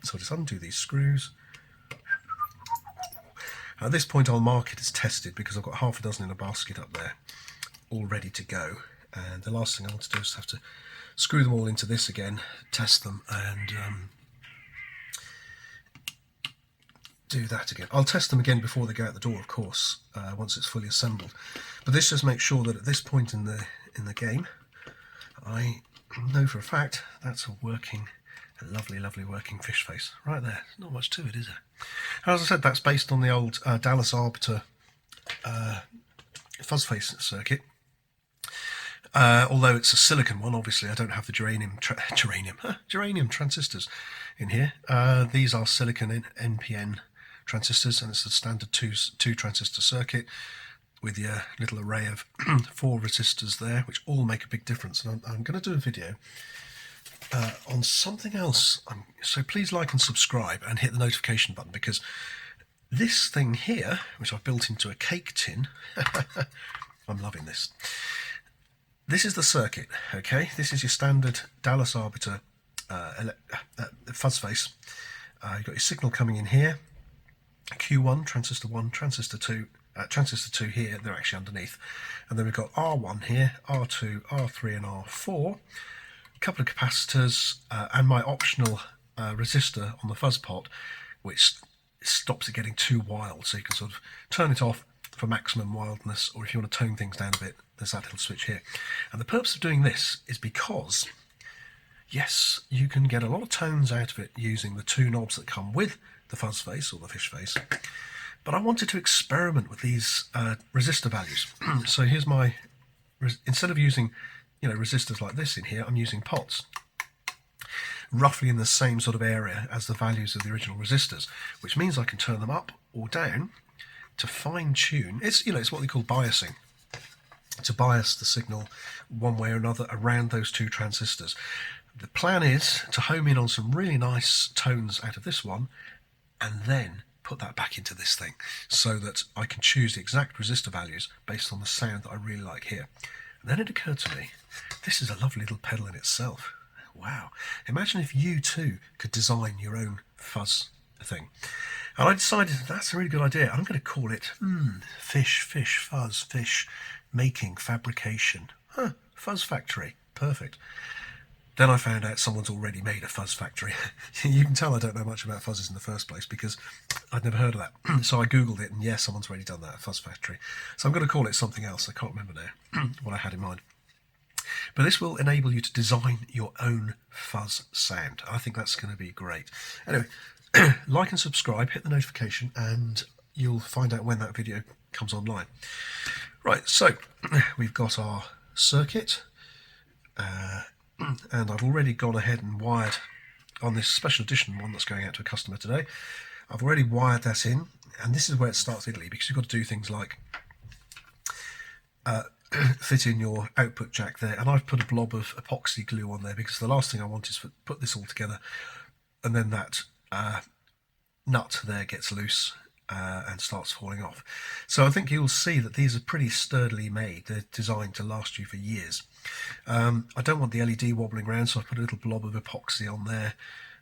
So I'll just undo these screws. At this point I'll mark it as tested because I've got half a dozen in a basket up there all ready to go, and the last thing I want to do is have to screw them all into this again, test them, and do that again. I'll test them again before they go out the door, of course, once it's fully assembled. But this just makes sure that at this point in the game, I know for a fact that's a lovely working FishFACE right there. Not much to it, is there? As I said, that's based on the old Dallas-Arbiter FuzzFace circuit. Although it's a silicon one, obviously I don't have the geranium transistors in here. These are silicon NPN transistors, and it's the standard two transistor circuit with your little array of 4 resistors there, which all make a big difference. And I'm going to do a video on something else. So please like and subscribe and hit the notification button, because this thing here, which I've built into a cake tin, I'm loving this. This is the circuit, okay? This is your standard Dallas-Arbiter FuzzFace. You've got your signal coming in here. Q1, transistor 1, transistor 2 here, they're actually underneath. And then we've got R1 here, R2, R3 and R4. A couple of capacitors and my optional resistor on the fuzz pot, which stops it getting too wild, so you can sort of turn it off for maximum wildness, or if you want to tone things down a bit, there's that little switch here. And the purpose of doing this is because, yes, you can get a lot of tones out of it using the two knobs that come with the FuzzFace or the FishFace, but I wanted to experiment with these resistor values. So here's my, instead of using resistors like this in here, I'm using pots roughly in the same sort of area as the values of the original resistors, which means I can turn them up or down to fine tune. It's it's what they call biasing, to bias the signal one way or another around those two transistors. The plan is to home in on some really nice tones out of this one and then put that back into this thing so that I can choose the exact resistor values based on the sound that I really like here. And then it occurred to me, this is a lovely little pedal in itself. Wow. Imagine if you too could design your own fuzz thing. And I decided that's a really good idea. I'm going to call it Fish Fuzz, Fish Making Fabrication. Fuzz Factory. Perfect. Then I found out someone's already made a fuzz factory. You can tell I don't know much about fuzzes in the first place because I'd never heard of that. So I googled it and yes, someone's already done that, a fuzz factory. So I'm going to call it something else. I can't remember now what I had in mind. But this will enable you to design your own fuzz sound. I think that's going to be great. Anyway, like and subscribe, hit the notification, and you'll find out when that video comes online. Right, so we've got our circuit, and I've already gone ahead and wired on this special edition one that's going out to a customer today. I've already wired that in, and this is where it starts fiddly, because you've got to do things like fit in your output jack there, and I've put a blob of epoxy glue on there because the last thing I want is to put this all together and then that nut there gets loose and starts falling off. So I think you'll see that these are pretty sturdily made. They're designed to last you for years. I don't want the LED wobbling around, so I've put a little blob of epoxy on there.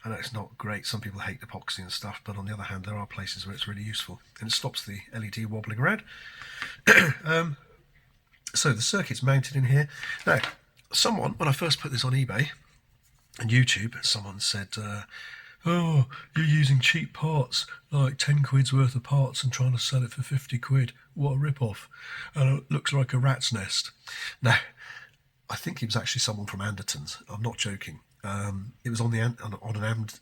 I know it's not great, some people hate epoxy and stuff, but on the other hand there are places where it's really useful and it stops the LED wobbling around. So the circuit's mounted in here. Now, someone, when I first put this on eBay and YouTube, someone said, oh, you're using cheap parts, like 10 quid's worth of parts and trying to sell it for 50 quid. What a rip-off. And it looks like a rat's nest. Now, I think it was actually someone from Anderton's. I'm not joking. It was on an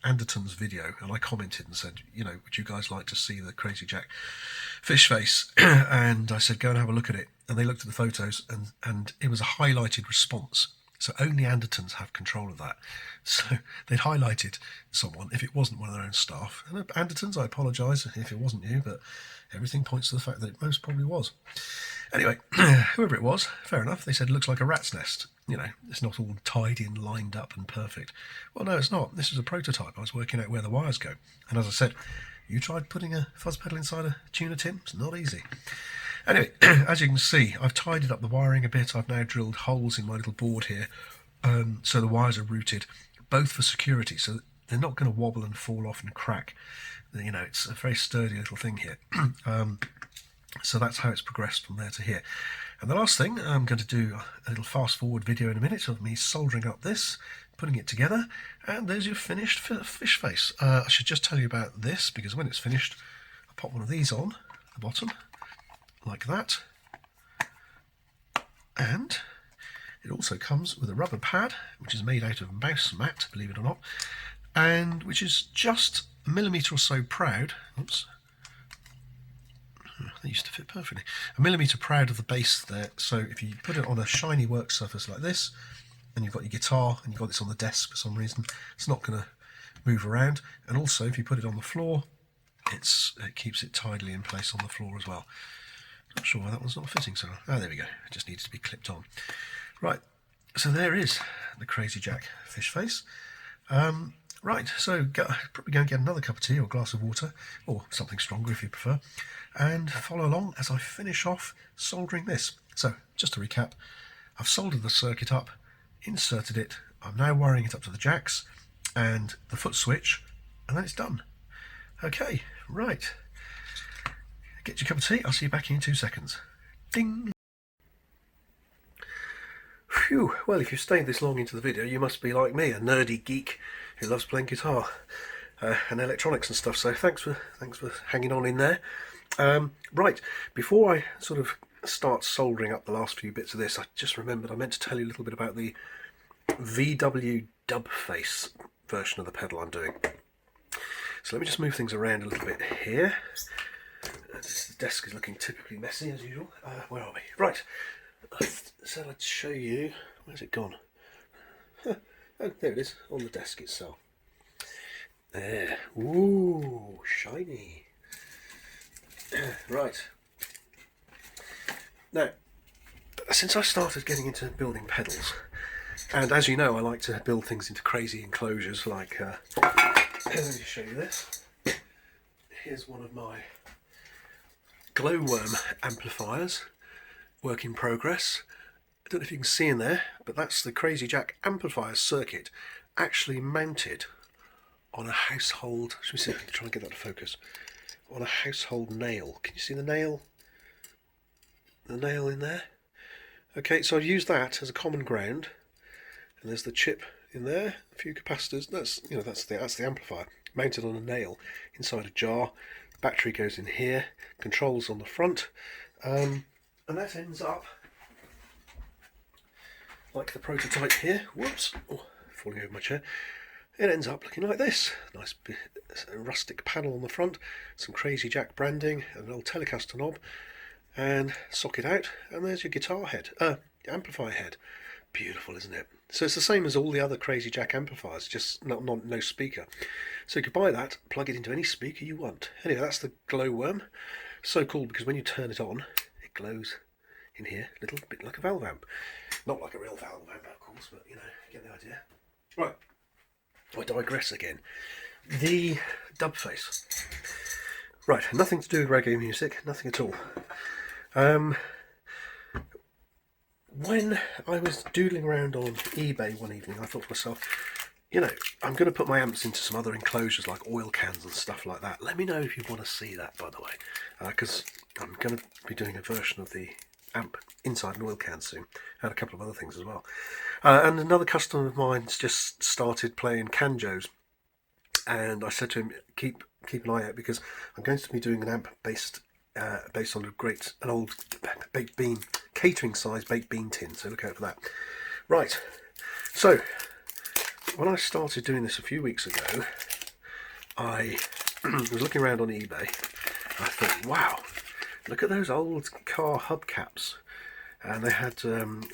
Anderton's video, and I commented and said, would you guys like to see the Crazy Jack FishFace? And I said, go and have a look at it. And they looked at the photos, and it was a highlighted response. So only Andertons have control of that. So they'd highlighted someone if it wasn't one of their own staff. And Andertons, I apologise if it wasn't you, but everything points to the fact that it most probably was. Anyway, whoever it was, fair enough. They said it looks like a rat's nest. It's not all tied in, lined up and perfect. Well, no, it's not. This is a prototype. I was working out where the wires go. And as I said, you tried putting a fuzz pedal inside a tuna tin? It's not easy. Anyway, as you can see, I've tidied up the wiring a bit. I've now drilled holes in my little board here, so the wires are routed, both for security, so they're not going to wobble and fall off and crack. It's a very sturdy little thing here. So that's how it's progressed from there to here. And the last thing, I'm going to do a little fast forward video in a minute of me soldering up this, putting it together, and there's your finished fish face. I should just tell you about this, because when it's finished, I pop one of these on the bottom, like that, and it also comes with a rubber pad which is made out of mouse mat, believe it or not, and which is just a millimetre or so proud. Oops, they used to fit perfectly. A millimetre proud of the base there, so if you put it on a shiny work surface like this, and you've got your guitar and you've got this on the desk for some reason, it's not going to move around. And also if you put it on the floor, it keeps it tidily in place on the floor as well. Not sure why that one's not fitting so. Oh, there we go. It just needs to be clipped on. Right, so there is the Crazy Jack FishFace. Right, so probably go and get another cup of tea or a glass of water, or something stronger if you prefer, and follow along as I finish off soldering this. So, just to recap, I've soldered the circuit up, inserted it, I'm now wiring it up to the jacks and the foot switch, and then it's done. Okay, right. Get your cup of tea. I'll see you back in 2 seconds. Ding! Phew, well, if you've stayed this long into the video, you must be like me, a nerdy geek who loves playing guitar and electronics and stuff, so thanks for hanging on in there. Right, before I sort of start soldering up the last few bits of this, I just remembered I meant to tell you a little bit about the VW FishFACE version of the pedal I'm doing. So let me just move things around a little bit here. The desk is looking typically messy as usual. Where are we? Right, I said I'd show you. Where's it gone? Oh, there it is, on the desk itself. There. Ooh, shiny. Right. Now, since I started getting into building pedals, and as you know, I like to build things into crazy enclosures, like, let me show you this. Here's one of my glowworm amplifiers, work in progress. I don't know if you can see in there, but that's the Crazy Jack amplifier circuit actually mounted on a household, should we see, try and get that to focus, on a household nail. Can you see the nail? The nail in there? Okay, so I've used that as a common ground, and there's the chip in there, a few capacitors. That's the amplifier mounted on a nail inside a jar. Battery goes in here, controls on the front, and that ends up like the prototype here. Whoops, oh, falling over my chair. It ends up looking like this. Nice rustic panel on the front, some Crazy Jack branding, an old Telecaster knob, and socket out, and there's your guitar head, amplifier head. Beautiful, isn't it? So it's the same as all the other Crazy Jack amplifiers, just no speaker. So you could buy that, plug it into any speaker you want. Anyway, that's the glowworm. So cool because when you turn it on, it glows in here, a little bit like a valve amp. Not like a real valve amp, of course, but you know, you get the idea. Right. I digress again. The FishFACE. Right, nothing to do with reggae music, nothing at all. When I was doodling around on eBay one evening, I thought to myself, you know, I'm going to put my amps into some other enclosures like oil cans and stuff like that. Let me know if you want to see that, by the way, because I'm going to be doing a version of the amp inside an oil can soon, and a couple of other things as well. And another customer of mine's just started playing canjos, and I said to him, keep an eye out, because I'm going to be doing an amp based on an old baked bean, catering size baked bean tin, so look out for that. Right, so when I started doing this a few weeks ago, I was looking around on eBay. I thought, wow, look at those old car hubcaps, and they had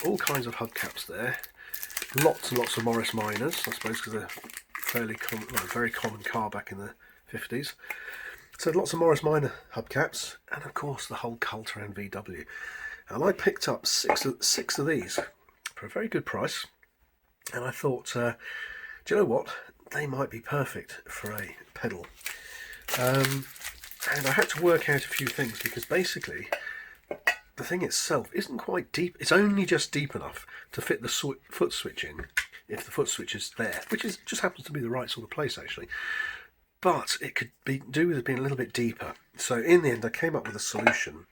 all kinds of hubcaps there. Lots and lots of Morris Minors, I suppose, because they're fairly common, well, very common car back in the 50s. So lots of Morris Minor hubcaps, and of course the whole cult around VW. And I picked up six of these for a very good price, and I thought, do you know what? They might be perfect for a pedal. And I had to work out a few things, because basically the thing itself isn't quite deep. It's only just deep enough to fit the foot switch in, if the foot switch is there, which just happens to be the right sort of place actually. But it could do with it being a little bit deeper. So in the end I came up with a solution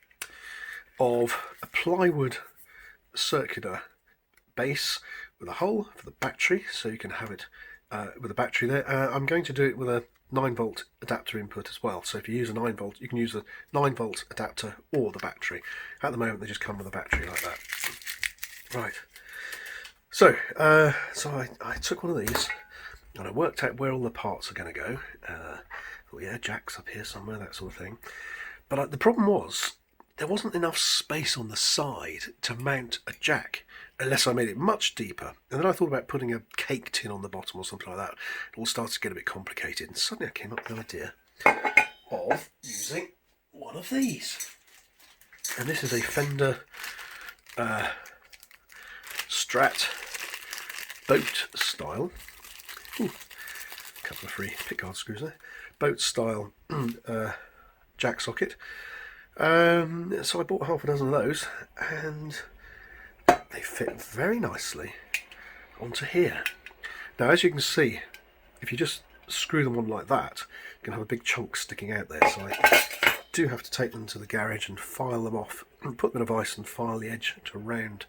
of a plywood circular base with a hole for the battery, so you can have it with a battery there. I'm going to do it with a 9-volt adapter input as well, so if you use a 9-volt, you can use a 9-volt adapter or the battery. At the moment they just come with a battery like that. Right, so I took one of these and I worked out where all the parts are going to go. Oh yeah, jack's up here somewhere, that sort of thing. But the problem was there wasn't enough space on the side to mount a jack unless I made it much deeper. And then I thought about putting a cake tin on the bottom or something like that. It all started to get a bit complicated, and suddenly I came up with the idea of using one of these. And this is a Fender Strat boat style. Ooh, a couple of free pickguard screws there. Boat style jack socket. So I bought half a dozen of those, and they fit very nicely onto here. Now, as you can see, if you just screw them on like that, you can have a big chunk sticking out there. So do have to take them to the garage and file them off, and put them in a vise and file the edge to round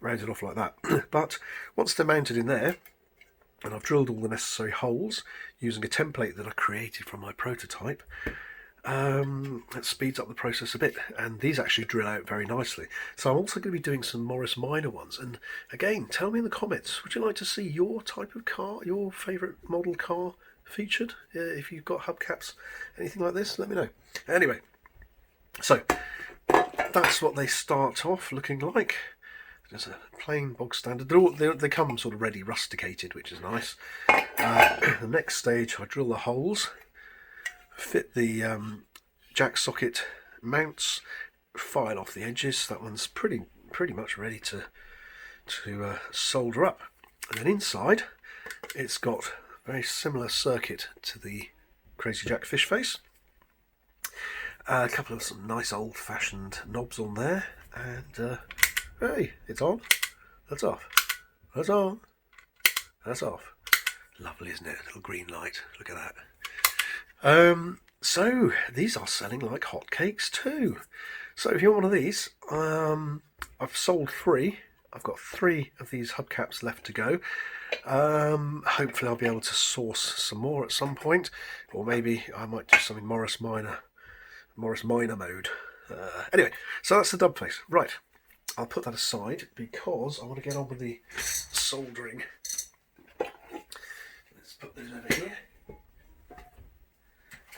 it off like that. But once they're mounted in there, and I've drilled all the necessary holes using a template that I created from my prototype, that speeds up the process a bit, and these actually drill out very nicely. So I'm also going to be doing some Morris Minor ones, and again, tell me in the comments, would you like to see your type of car, your favourite model car featured? If you've got hubcaps, anything like this, let me know. Anyway, so that's what they start off looking like. Just a plain bog standard. They come sort of ready rusticated, which is nice. The next stage, I drill the holes, fit the jack socket mounts, file off the edges. That one's pretty much ready to solder up. And then inside, it's got a very similar circuit to the Crazy Jack FishFACE. A couple of some nice old-fashioned knobs on there, and hey, it's on. That's off. That's on. That's off. Lovely, isn't it? A little green light. Look at that. So these are selling like hotcakes too. So if you want one of these, I've sold 3. I've got 3 of these hubcaps left to go. Hopefully I'll be able to source some more at some point, or maybe I might do something Morris Minor mode. Anyway, so that's the dub face. Right, I'll put that aside because I want to get on with the soldering. Let's put those over here,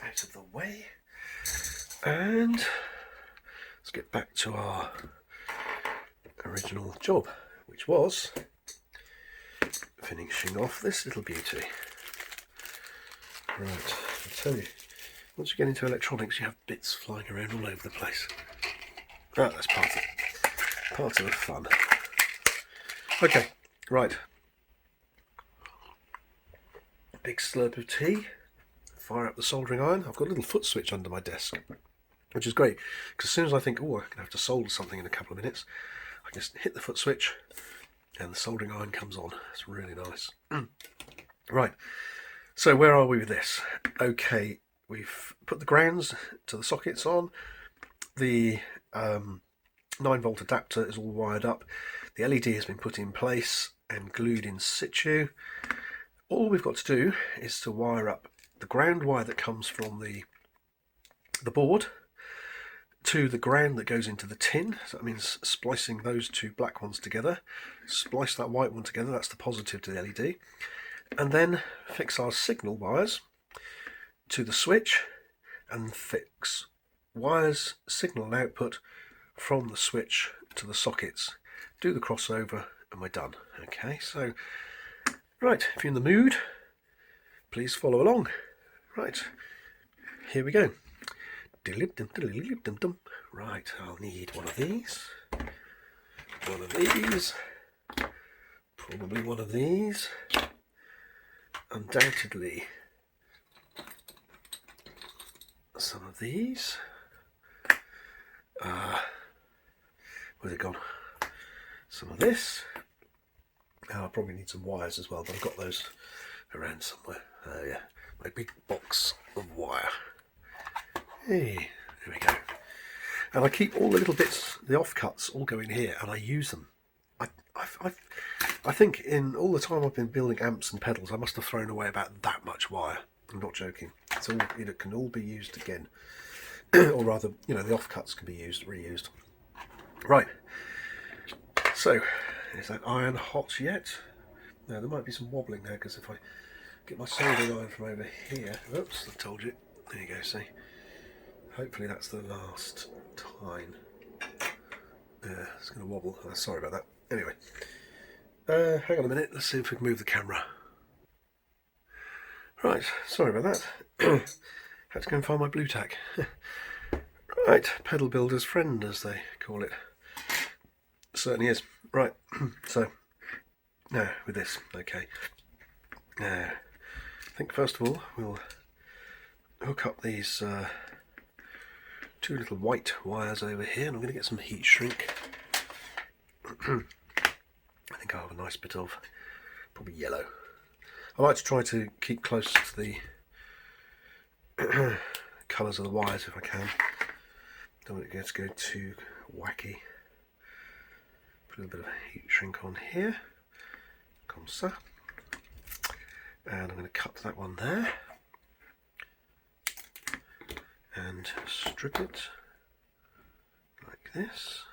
out of the way, and let's get back to our original job, which was finishing off this little beauty. Right, I'll tell you, once you get into electronics, you have bits flying around all over the place. Right, that's part of the fun. Okay, right. Big slurp of tea. Fire up the soldering iron. I've got a little foot switch under my desk, which is great, because as soon as I think, oh, I'm going to have to solder something in a couple of minutes, I just hit the foot switch and the soldering iron comes on. It's really nice. Right, so where are we with this? Okay, we've put the grounds to the sockets on. The 9-volt adapter is all wired up. The LED has been put in place and glued in situ. All we've got to do is to wire up the ground wire that comes from the board to the ground that goes into the tin. So that means splicing those 2 black ones together, splice that white one together, that's the positive to the LED, and then fix our signal wires to the switch and fix wires, signal and output from the switch to the sockets. Do the crossover and we're done. Okay, so right, if you're in the mood, please follow along. Right, here we go. Right, I'll need one of these, probably one of these, undoubtedly some of these. Where's it gone? Some of this. I'll probably need some wires as well, but I've got those around somewhere. Yeah, my big box of wire. Hey, there we go. And I keep all the little bits, the offcuts, all go in here, and I use them. I think in all the time I've been building amps and pedals, I must have thrown away about that much wire. I'm not joking. It's all, it can all be used again. Or rather, you know, the offcuts can be used, reused. Right. So, is that iron hot yet? No, there might be some wobbling there, because if I get my soldering iron from over here... Oops, I told you. There you go, see. Hopefully that's the last time. It's going to wobble. Sorry about that. Anyway. Hang on a minute. Let's see if we can move the camera. Right, sorry about that. Had to go and find my blue tack. Right, pedal builder's friend, as they call it. Certainly is. Right, so now with this, okay. Now, I think first of all we'll hook up these 2 little white wires over here, and I'm going to get some heat shrink. I think I'll have a nice bit of probably yellow. I like to try to keep close to the colours of the wires if I can. Don't want it to go too wacky. Put a little bit of heat shrink on here. Comme ça. And I'm going to cut that one there. And strip it like this.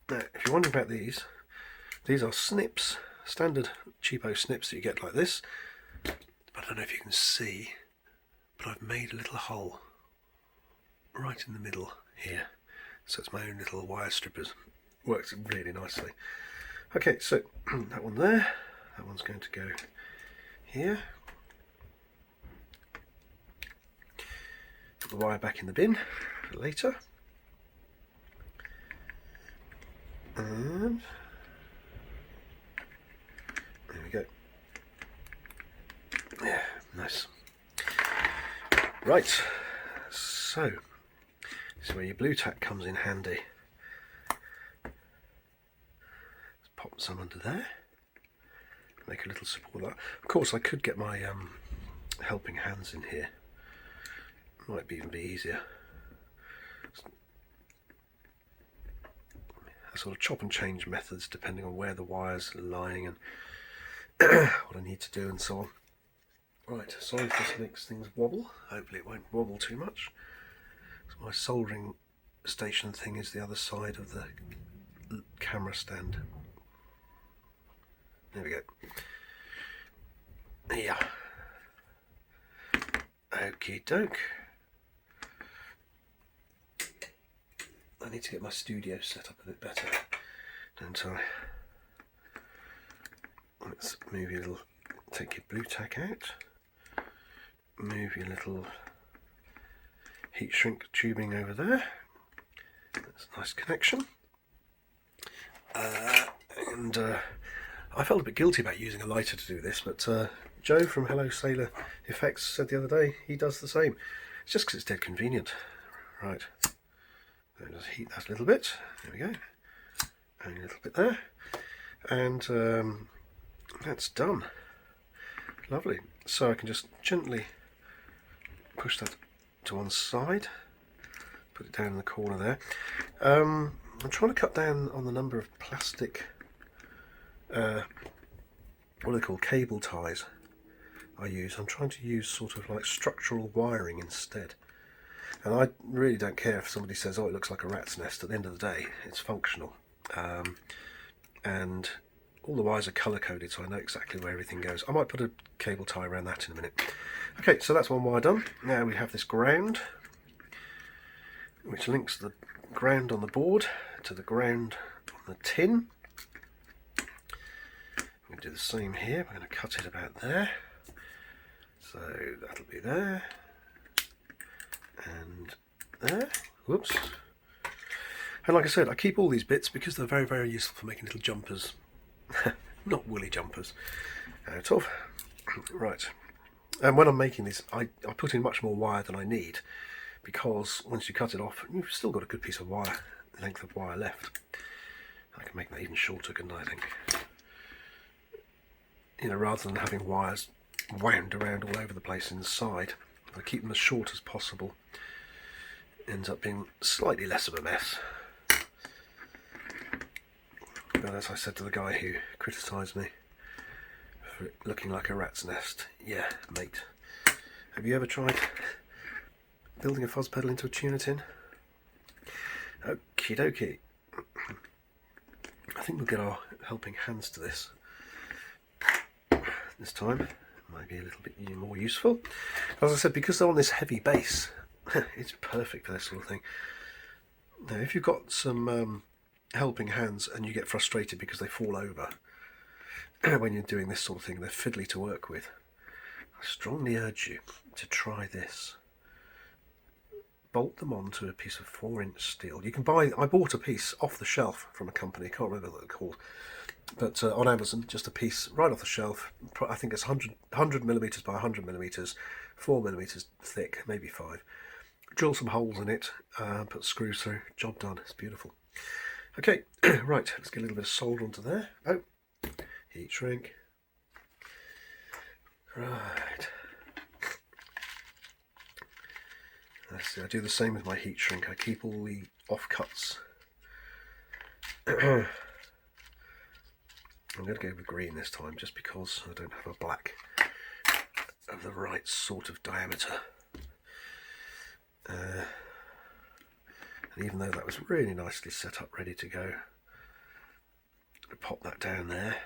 Now, if you're wondering about these are snips, standard cheapo snips that you get like this. But I don't know if you can see, but I've made a little hole right in the middle here. So it's my own little wire strippers. Works really nicely. Okay, so that one there, that one's going to go here. Put the wire back in the bin for later. And there we go. Yeah, nice. Right, so this is where your blue tack comes in handy. Let's pop some under there. Make a little support like that. Of course, I could get my helping hands in here. Might even be easier. Sort of chop and change methods depending on where the wires are lying and what I need to do and so on. Right, sorry if this makes things wobble. Hopefully it won't wobble too much. So my soldering station thing is the other side of the camera stand. There we go. Yeah. Okie doke. I need to get my studio set up a bit better, don't I? Let's move your little, take your blue tack out, move your little heat shrink tubing over there. That's a nice connection. And I felt a bit guilty about using a lighter to do this, but Joe from Hello Sailor Effects said the other day he does the same. It's just because it's dead convenient. Right. Just heat that a little bit. There we go. And a little bit there. And that's done. Lovely. So I can just gently push that to one side. Put it down in the corner there. I'm trying to cut down on the number of plastic, what are they called, cable ties I use. I'm trying to use sort of like structural wiring instead. And I really don't care if somebody says, oh, it looks like a rat's nest. At the end of the day, it's functional. And all the wires are colour-coded, so I know exactly where everything goes. I might put a cable tie around that in a minute. Okay, so that's one wire done. Now we have this ground, which links the ground on the board to the ground on the tin. We're going to do the same here. We're going to cut it about there. So that'll be there. And there. Whoops. And like I said, I keep all these bits because they're very, very useful for making little jumpers. Not woolly jumpers. Out of. Right. And when I'm making these, I put in much more wire than I need, because once you cut it off, you've still got a good piece of wire, length of wire left. I can make that even shorter, couldn't I, think? You know, rather than having wires wound around all over the place inside, I keep them as short as possible. Ends up being slightly less of a mess. But as I said to the guy who criticised me for it looking like a rat's nest, yeah, mate, have you ever tried building a fuzz pedal into a Tuna Tin? Okie dokie. I think we'll get our helping hands to this time. It might be a little bit more useful. As I said, because they're on this heavy base, it's perfect for this sort of thing. Now, if you've got some helping hands and you get frustrated because they fall over when you're doing this sort of thing, they're fiddly to work with, I strongly urge you to try this. Bolt them onto a piece of 4-inch steel. You can buy, I bought a piece off the shelf from a company, I can't remember what they're called, but on Amazon, just a piece right off the shelf. I think it's 100 millimeters by 100 millimeters, 4 millimeters thick, maybe 5. Drill some holes in it, put screws through, job done. It's beautiful. Okay, right, let's get a little bit of solder onto there. Oh, heat shrink. Right. See, I do the same with my heat shrink. I keep all the offcuts. I'm going to go with green this time just because I don't have a black of the right sort of diameter. And even though that was really nicely set up, ready to go, I'll pop that down there.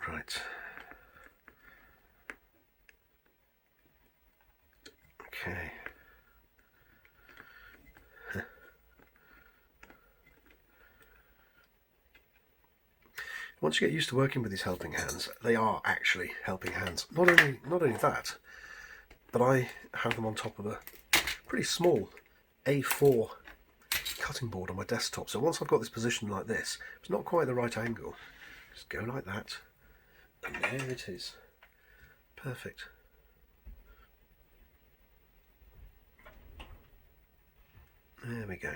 Right. Okay. Once you get used to working with these helping hands, they are actually helping hands. Not only that, but I have them on top of a pretty small A4 cutting board on my desktop. So once I've got this position like this, it's not quite the right angle. Just go like that, and there it is. Perfect. There we go.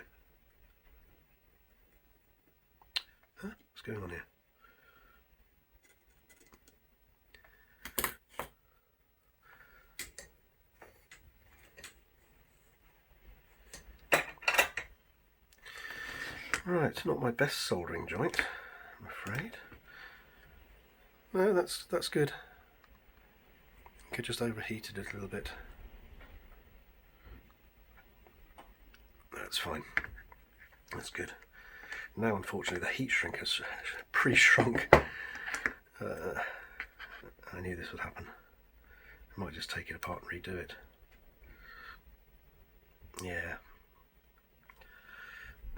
Huh? What's going on here? Right, not my best soldering joint, I'm afraid. No, that's good. I could just overheated it a little bit. That's fine. That's good. Now, unfortunately, the heat shrink has pre-shrunk. I knew this would happen. I might just take it apart and redo it. Yeah.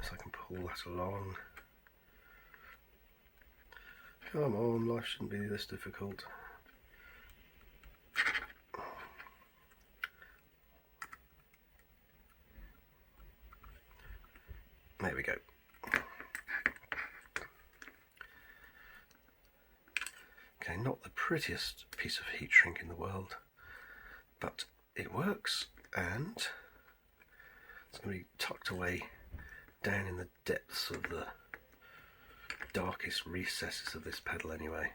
So I can pull that along. Come on, life shouldn't be this difficult. There we go. Okay, not the prettiest piece of heat shrink in the world, but it works, and it's going to be tucked away down in the depths of the darkest recesses of this pedal anyway.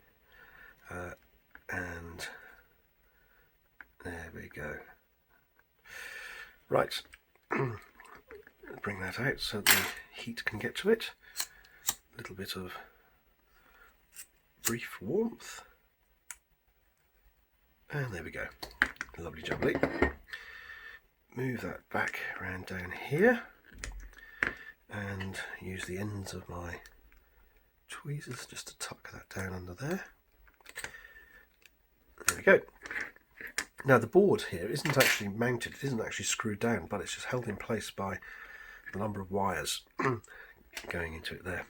And there we go. Right, bring that out so the heat can get to it. A little bit of brief warmth. And there we go. Lovely jubbly. Move that back around down here and use the ends of my tweezers just to tuck that down under there. There we go. Now the board here isn't actually mounted, it isn't actually screwed down, but it's just held in place by the number of wires going into it there.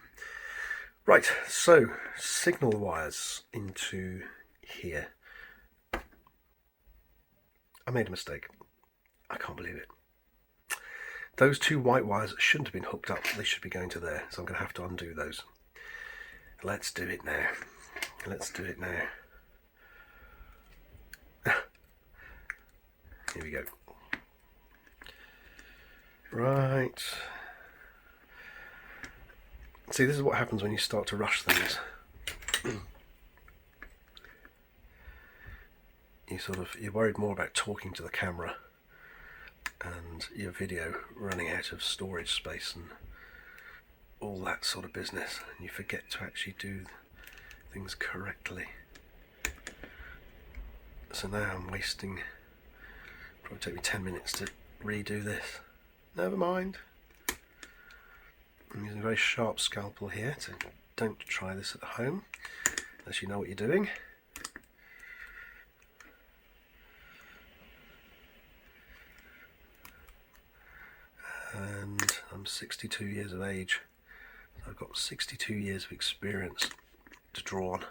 Right, so signal wires into here. I made a mistake. I can't believe it. Those two white wires shouldn't have been hooked up. They should be going to there. So I'm going to have to undo those. Let's do it now. Let's do it now. Here we go. Right. See, this is what happens when you start to rush things. You're worried more about talking to the camera and your video running out of storage space and all that sort of business, and you forget to actually do things correctly. So now I'm wasting, probably take me 10 minutes to redo this. Never mind. I'm using a very sharp scalpel here, so don't try this at home unless you know what you're doing. And I'm 62 years of age. So I've got 62 years of experience to draw on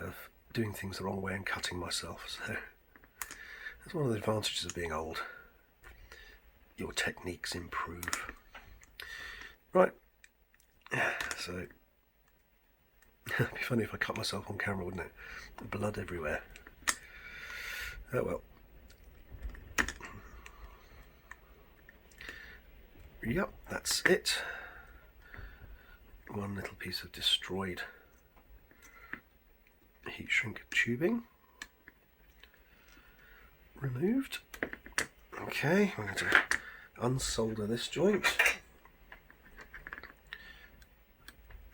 of doing things the wrong way and cutting myself. So that's one of the advantages of being old. Your techniques improve. Right. So it'd be funny if I cut myself on camera, wouldn't it? Blood everywhere. Oh well. Yep, that's it. One little piece of destroyed heat shrink tubing. removed. Okay, I'm going to unsolder this joint.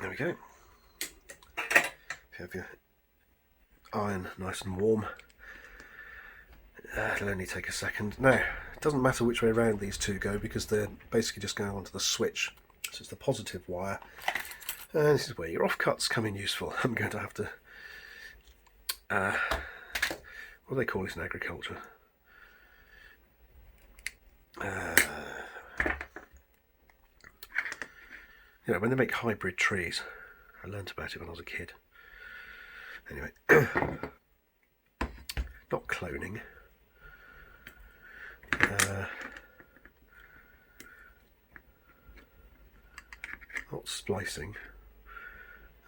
There we go. If you have your iron nice and warm, it'll only take a second. Now, it doesn't matter which way around these two go because they're basically just going onto the switch. So it's the positive wire. And this is where your offcuts come in useful. I'm going to have to, what do they call this in agriculture? You know, when they make hybrid trees. I learnt about it when I was a kid. Anyway, not cloning. Not splicing.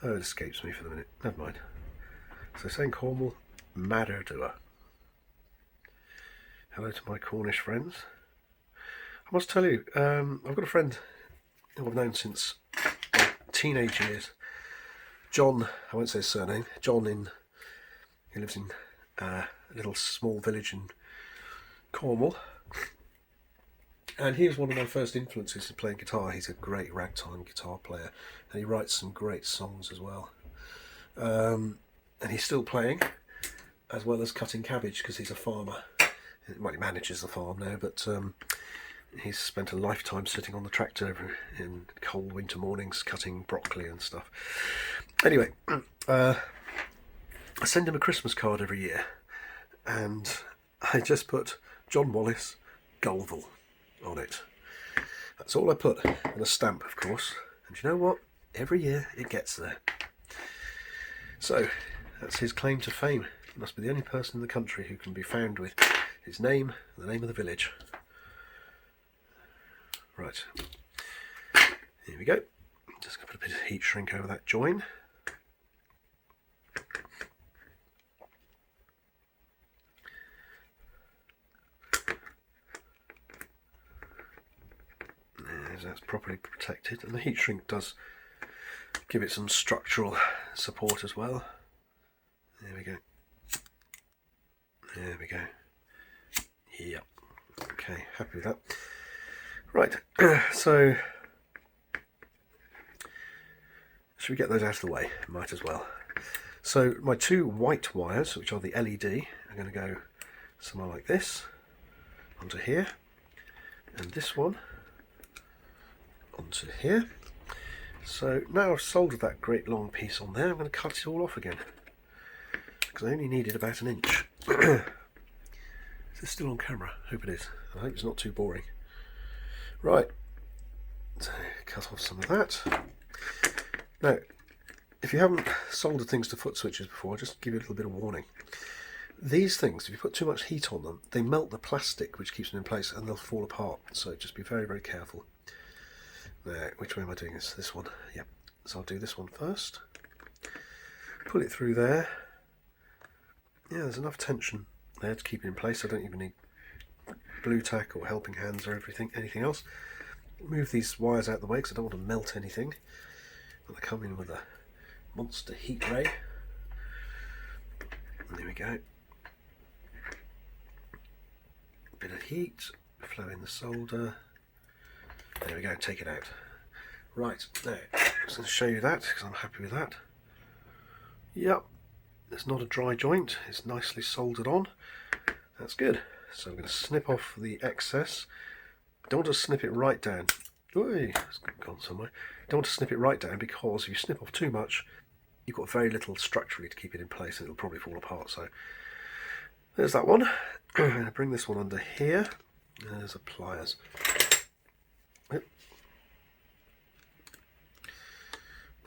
Oh, it escapes me for the minute. Never mind. So St. Cornwall, Madderdoer. Hello to my Cornish friends. I must tell you, I've got a friend who I've known since my teenage years. John, I won't say his surname. John, he lives in a little small village in Cornwall. And he was one of my first influences in playing guitar. He's a great ragtime guitar player, and he writes some great songs as well. And he's still playing, as well as cutting cabbage, because he's a farmer. Well, he manages the farm now, but he's spent a lifetime sitting on the tractor in cold winter mornings cutting broccoli and stuff. Anyway, I send him a Christmas card every year, and I just put John Wallace, Gulville on it. That's all I put, and a stamp, of course. And you know what? Every year it gets there. So that's his claim to fame. He must be the only person in the country who can be found with his name and the name of the village. Right, here we go. Just going to put a bit of heat shrink over that join. That's properly protected, and the heat shrink does give it some structural support as well. There we go. There we go. Yep. Okay, happy with that. Right, so should we get those out of the way? Might as well. So my two white wires, which are the LED, are going to go somewhere like this onto here, and this one onto here. So now I've soldered that great long piece on there, I'm going to cut it all off again because I only needed about an inch. Is this still on camera? I hope it is. I hope it's not too boring. Right, so cut off some of that. Now, if you haven't soldered things to foot switches before, just give you a little bit of warning. These things, if you put too much heat on them, they melt the plastic which keeps them in place and they'll fall apart. So just be very, very careful. Now, which way am I doing this? This one. Yep. So I'll do this one first. Pull it through there. Yeah, there's enough tension there to keep it in place. I don't even need blue tack or helping hands or anything else. Move these wires out of the way because I don't want to melt anything. But they come in with a monster heat ray. And there we go. Bit of heat, flow in the solder. There we go, take it out. Right, now, I'm just going to show you that because I'm happy with that. Yep, it's not a dry joint, it's nicely soldered on. That's good. So I'm going to snip off the excess. Don't want to snip it right down. Ooh, it's gone somewhere. Don't want to snip it right down because if you snip off too much, you've got very little structurally to keep it in place and it'll probably fall apart. So there's that one. I'm going to bring this one under here. There's the pliers. Yep.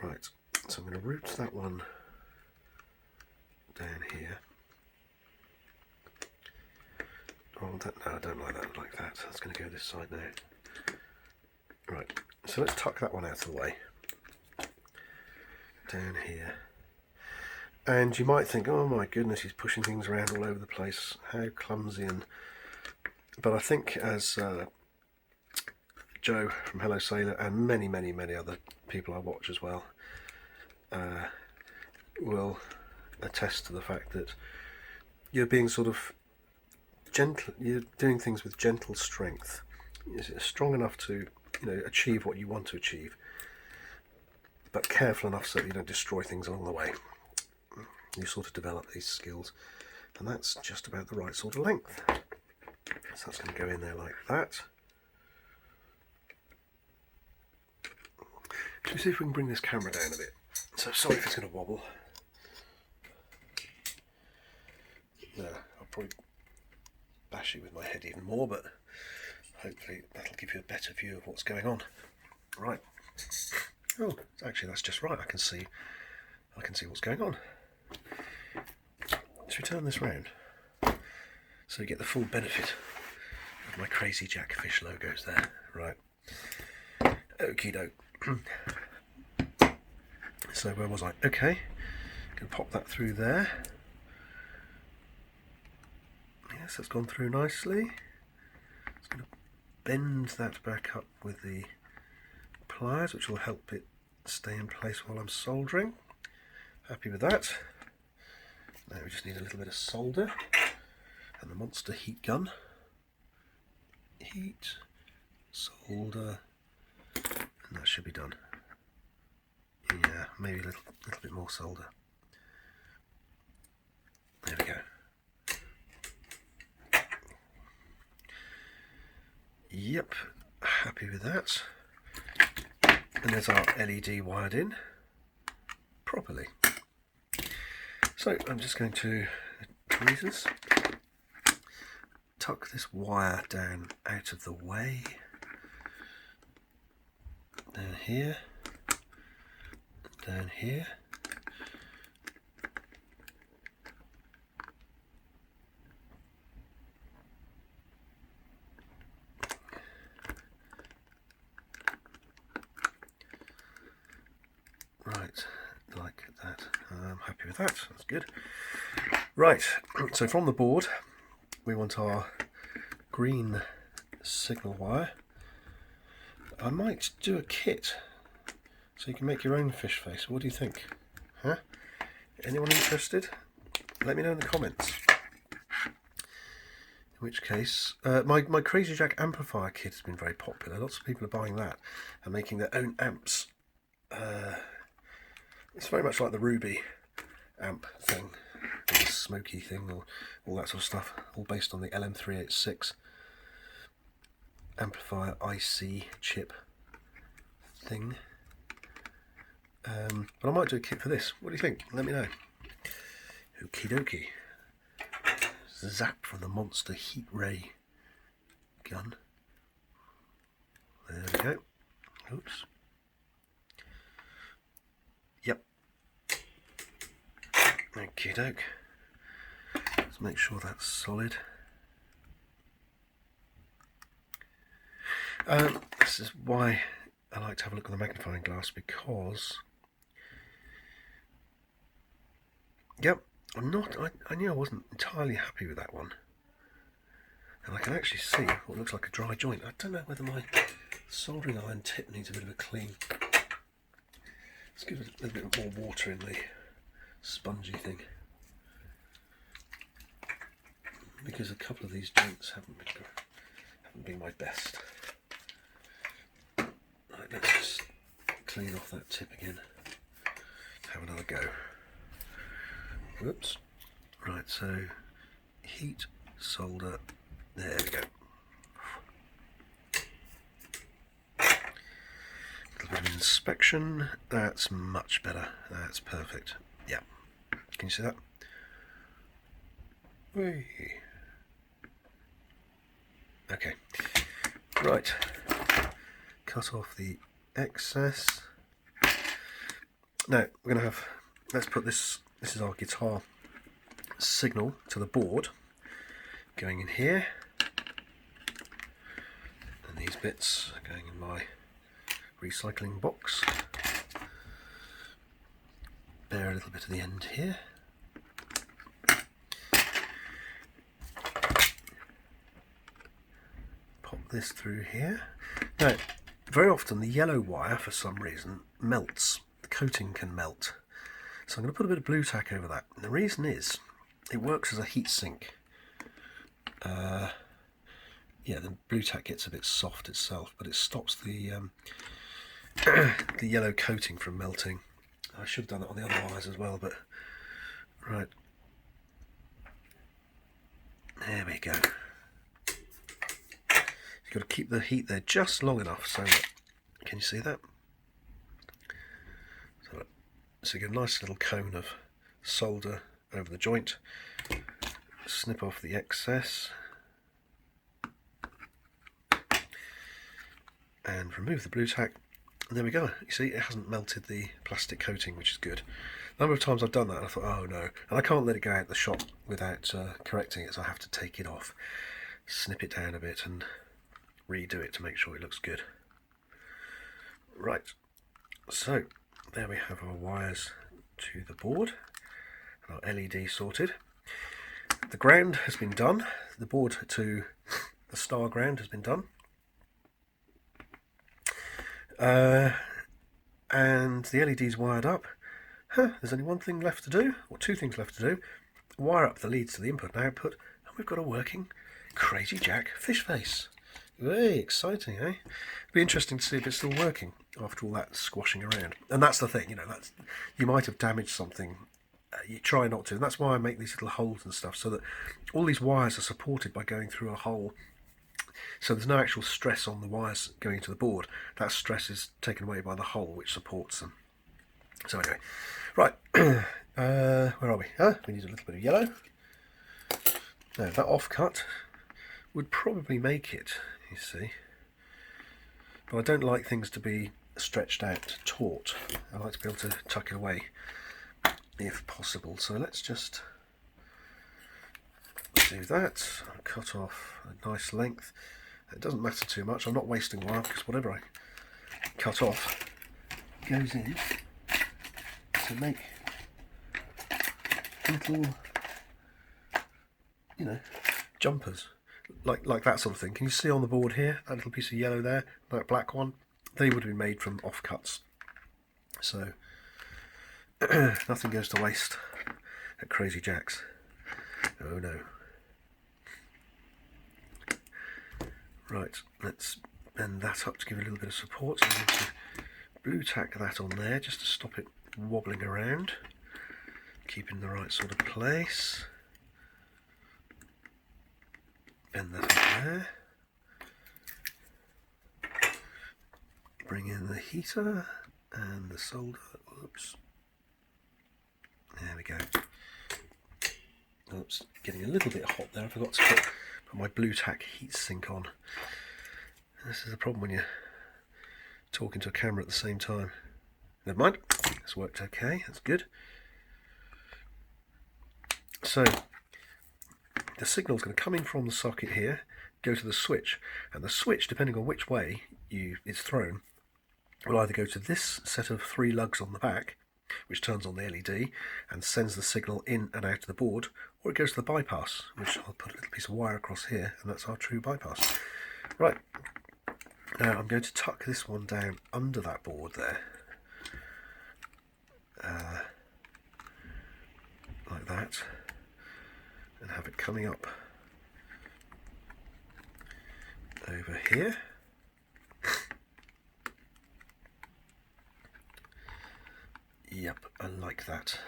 Right, so I'm going to route that one down here. Oh, no, I don't like that like that. That's going to go this side now. Right, so let's tuck that one out of the way. Down here. And you might think, oh my goodness, he's pushing things around all over the place. How clumsy. But I think as Joe from Hello Sailor and many, many, many other people I watch as well will attest to the fact that you're being sort of gentle. You're doing things with gentle strength. Is it strong enough to, achieve what you want to achieve, but careful enough so that you don't destroy things along the way. You sort of develop these skills, and that's just about the right sort of length. So that's going to go in there like that. Should we see if we can bring this camera down a bit? So sorry if it's going to wobble. No, I'll probably bash it with my head even more, but hopefully that'll give you a better view of what's going on. Right. Oh, actually that's just right. I can see what's going on. Let's return this round so you get the full benefit of my crazy Jack fish logos there. Right. Okie doke. So where was I? Okay. Can pop that through there. Yes, that's gone through nicely. Just going to bend that back up with the pliers, which will help it stay in place while I'm soldering. Happy with that. Now we just need a little bit of solder and the monster heat gun. Heat, solder, and that should be done. Yeah, maybe a little bit more solder. There we go. Yep, happy with that. And there's our LED wired in properly. So I'm just going to tweezers, tuck this wire down out of the way, down here, down here. Right, like that. I'm happy with that, that's good. Right, so from the board we want our green signal wire. I might do a kit so you can make your own fish face. What do you think? Huh? Anyone interested? Let me know in the comments. In which case, my Crazy Jack amplifier kit has been very popular. Lots of people are buying that and making their own amps. It's very much like the Ruby amp thing, or the smoky thing, or all that sort of stuff, all based on the LM386 amplifier IC chip thing. But I might do a kit for this. What do you think? Let me know. Okie dokie. Zap from the monster heat ray gun. There we go. Oops. Yep. Okie doke. Let's make sure that's solid. This is why I like to have a look at the magnifying glass, because yep, I knew I wasn't entirely happy with that one, and I can actually see what looks like a dry joint. I don't know whether my soldering iron tip needs a bit of a clean. Let's give it a little bit more water in the spongy thing, because a couple of these joints haven't been my best. Right, let's just clean off that tip again. Have another go. Whoops. Right, so heat, solder, there we go. A little bit of inspection, that's much better, that's perfect. Yeah, can you see that? Whee. Okay, right, cut off the excess. Now we're going to have, let's put this is our guitar signal to the board going in here, and these bits are going in my recycling box. Bare a little bit of the end here. Pop this through here. Now, very often the yellow wire, for some reason, melts. The coating can melt. So I'm going to put a bit of blue tack over that. And the reason is, it works as a heat sink. yeah, the blue tack gets a bit soft itself, but it stops the the yellow coating from melting. I should have done it on the other wires as well, but right, there we go. You've got to keep the heat there just long enough so that, can you see that? So you get a nice little cone of solder over the joint. Snip off the excess and remove the blue tack. And there we go. You see, it hasn't melted the plastic coating, which is good. A number of times I've done that and I thought, oh no, and I can't let it go out the shop without correcting it, so I have to take it off, snip it down a bit and redo it to make sure it looks good. Right, so there we have our wires to the board and our LED sorted. The ground has been done. The board to the star ground has been done. And the LED's wired up. There's only one thing left to do, or two things left to do. Wire up the leads to the input and output, and we've got a working Crazy Jack fish face. Very exciting, eh? It'll be interesting to see if it's still working after all that squashing around. And that's the thing, you know, that's, you might have damaged something. You try not to, and that's why I make these little holes and stuff, so that all these wires are supported by going through a hole. So there's no actual stress on the wires going to the board. That stress is taken away by the hole which supports them. So anyway, right, where are we? We need a little bit of yellow. Now that offcut would probably make it, you see. But I don't like things to be stretched out taut. I like to be able to tuck it away if possible. So let's just do that. I'll cut off a nice length. It doesn't matter too much. I'm not wasting wire because whatever I cut off goes in to make little, you know, jumpers like that sort of thing. Can you see on the board here that little piece of yellow there, that black one? They would have been made from offcuts. So nothing goes to waste at Crazy Jack's. Oh no. Right, let's bend that up to give it a little bit of support. So I'm going to blue tack that on there just to stop it wobbling around, keeping the right sort of place. Bend that up there. Bring in the heater and the solder. Oops. There we go. Oops, getting a little bit hot there. I forgot to put my blue tack heat sink on. This is the problem when you're talking to a camera at the same time. Never mind, it's worked okay, that's good. So the signal is going to come in from the socket here, go to the switch, and the switch, depending on which way it's thrown, will either go to this set of 3 lugs on the back, which turns on the LED and sends the signal in and out of the board, or it goes to the bypass, which I'll put a little piece of wire across here, and that's our true bypass. Right, now I'm going to tuck this one down under that board there, like that, and have it coming up over here. Yep, I like that.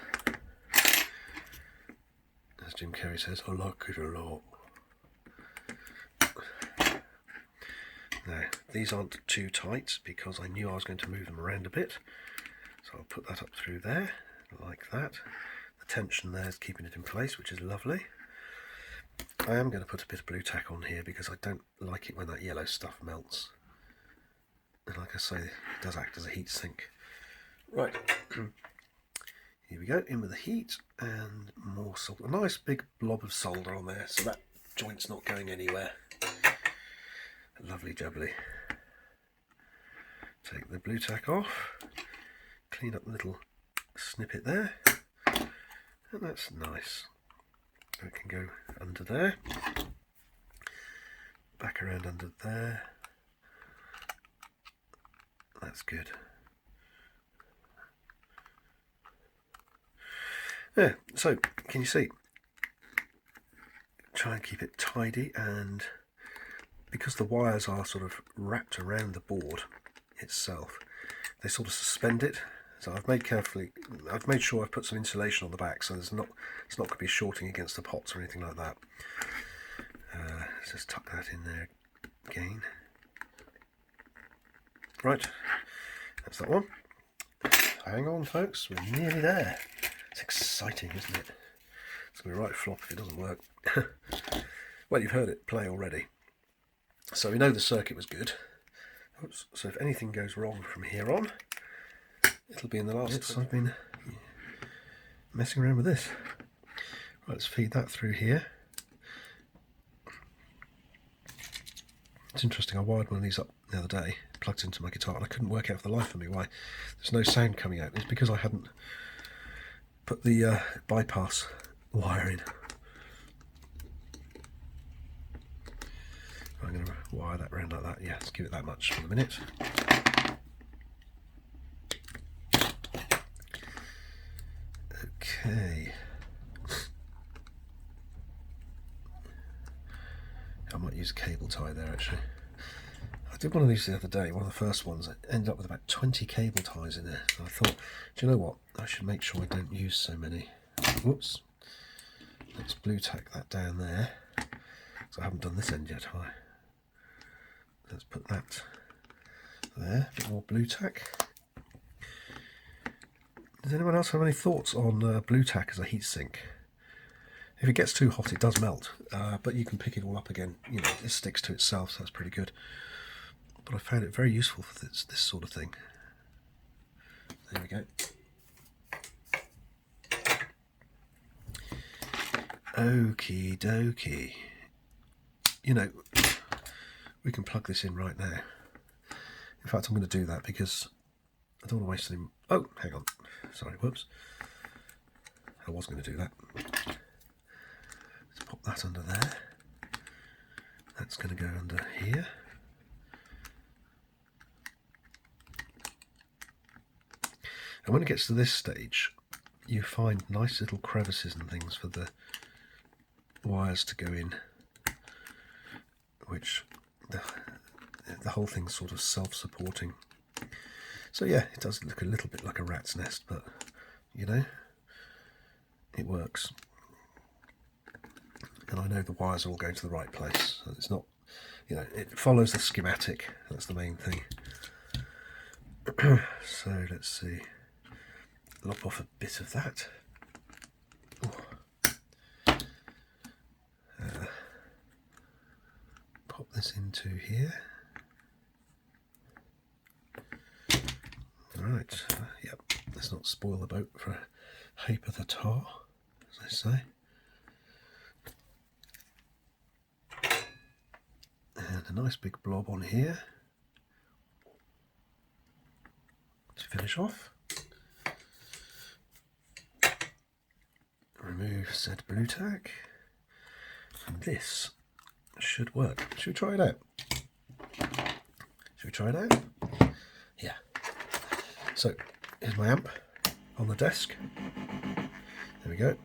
As Jim Carrey says, I like it a lot. Now, these aren't too tight because I knew I was going to move them around a bit. So I'll put that up through there, like that. The tension there is keeping it in place, which is lovely. I am going to put a bit of blue tack on here because I don't like it when that yellow stuff melts. And like I say, it does act as a heat sink. Right, here we go, in with the heat and more solder. A nice big blob of solder on there so that joint's not going anywhere. Lovely jubbly. Take the blue tack off, clean up the little snippet there, and that's nice. It can go under there, back around under there. That's good. Yeah, so can you see? try and keep it tidy, and because the wires are sort of wrapped around the board itself, they sort of suspend it. So I've made sure I've put some insulation on the back, so it's not going to be shorting against the pots or anything like that. Let's just tuck that in there again. Right, that's that one. Hang on, folks, we're nearly there. It's exciting, isn't it? It's going to be right flop if it doesn't work. Well, you've heard it play already. So we know the circuit was good. Oops. So if anything goes wrong from here on, it'll be in the last bits I've been messing around with this. Right, let's feed that through here. It's interesting, I wired one of these up the other day, plugged into my guitar, and I couldn't work out for the life of me why there's no sound coming out. It's because I hadn't put the bypass wire in. I'm going to wire that around like that. Yeah, let's give it that much for the minute. Okay. I might use a cable tie there actually. I did one of these the other day, one of the first ones. I ended up with about 20 cable ties in there. So I thought, do you know what? I should make sure I don't use so many. Whoops. Let's blue tack that down there. So I haven't done this end yet, have I? Let's put that there. A bit more blue tack. Does anyone else have any thoughts on blue tack as a heat sink? If it gets too hot, it does melt, but you can pick it all up again. You know, it sticks to itself, so that's pretty good. But I found it very useful for this sort of thing. There we go. Okie dokie. You know, we can plug this in right now. In fact, I'm going to do that because I don't want to waste any... Oh, hang on. Sorry, whoops. I was going to do that. Let's pop that under there. That's going to go under here. And when it gets to this stage, you find nice little crevices and things for the wires to go in, which the whole thing's sort of self-supporting. So yeah, it does look a little bit like a rat's nest, but you know, it works. And I know the wires are all going to the right place. So it's not, you know, it follows the schematic. That's the main thing. So let's see. Lop off a bit of that. Pop this into here. Right, yep, let's not spoil the boat for a heap of the tar, as they say. And a nice big blob on here to finish off. Remove said blue tack, and this should work. Should we try it out? Should we try it out? Yeah. So here's my amp on the desk. There we go.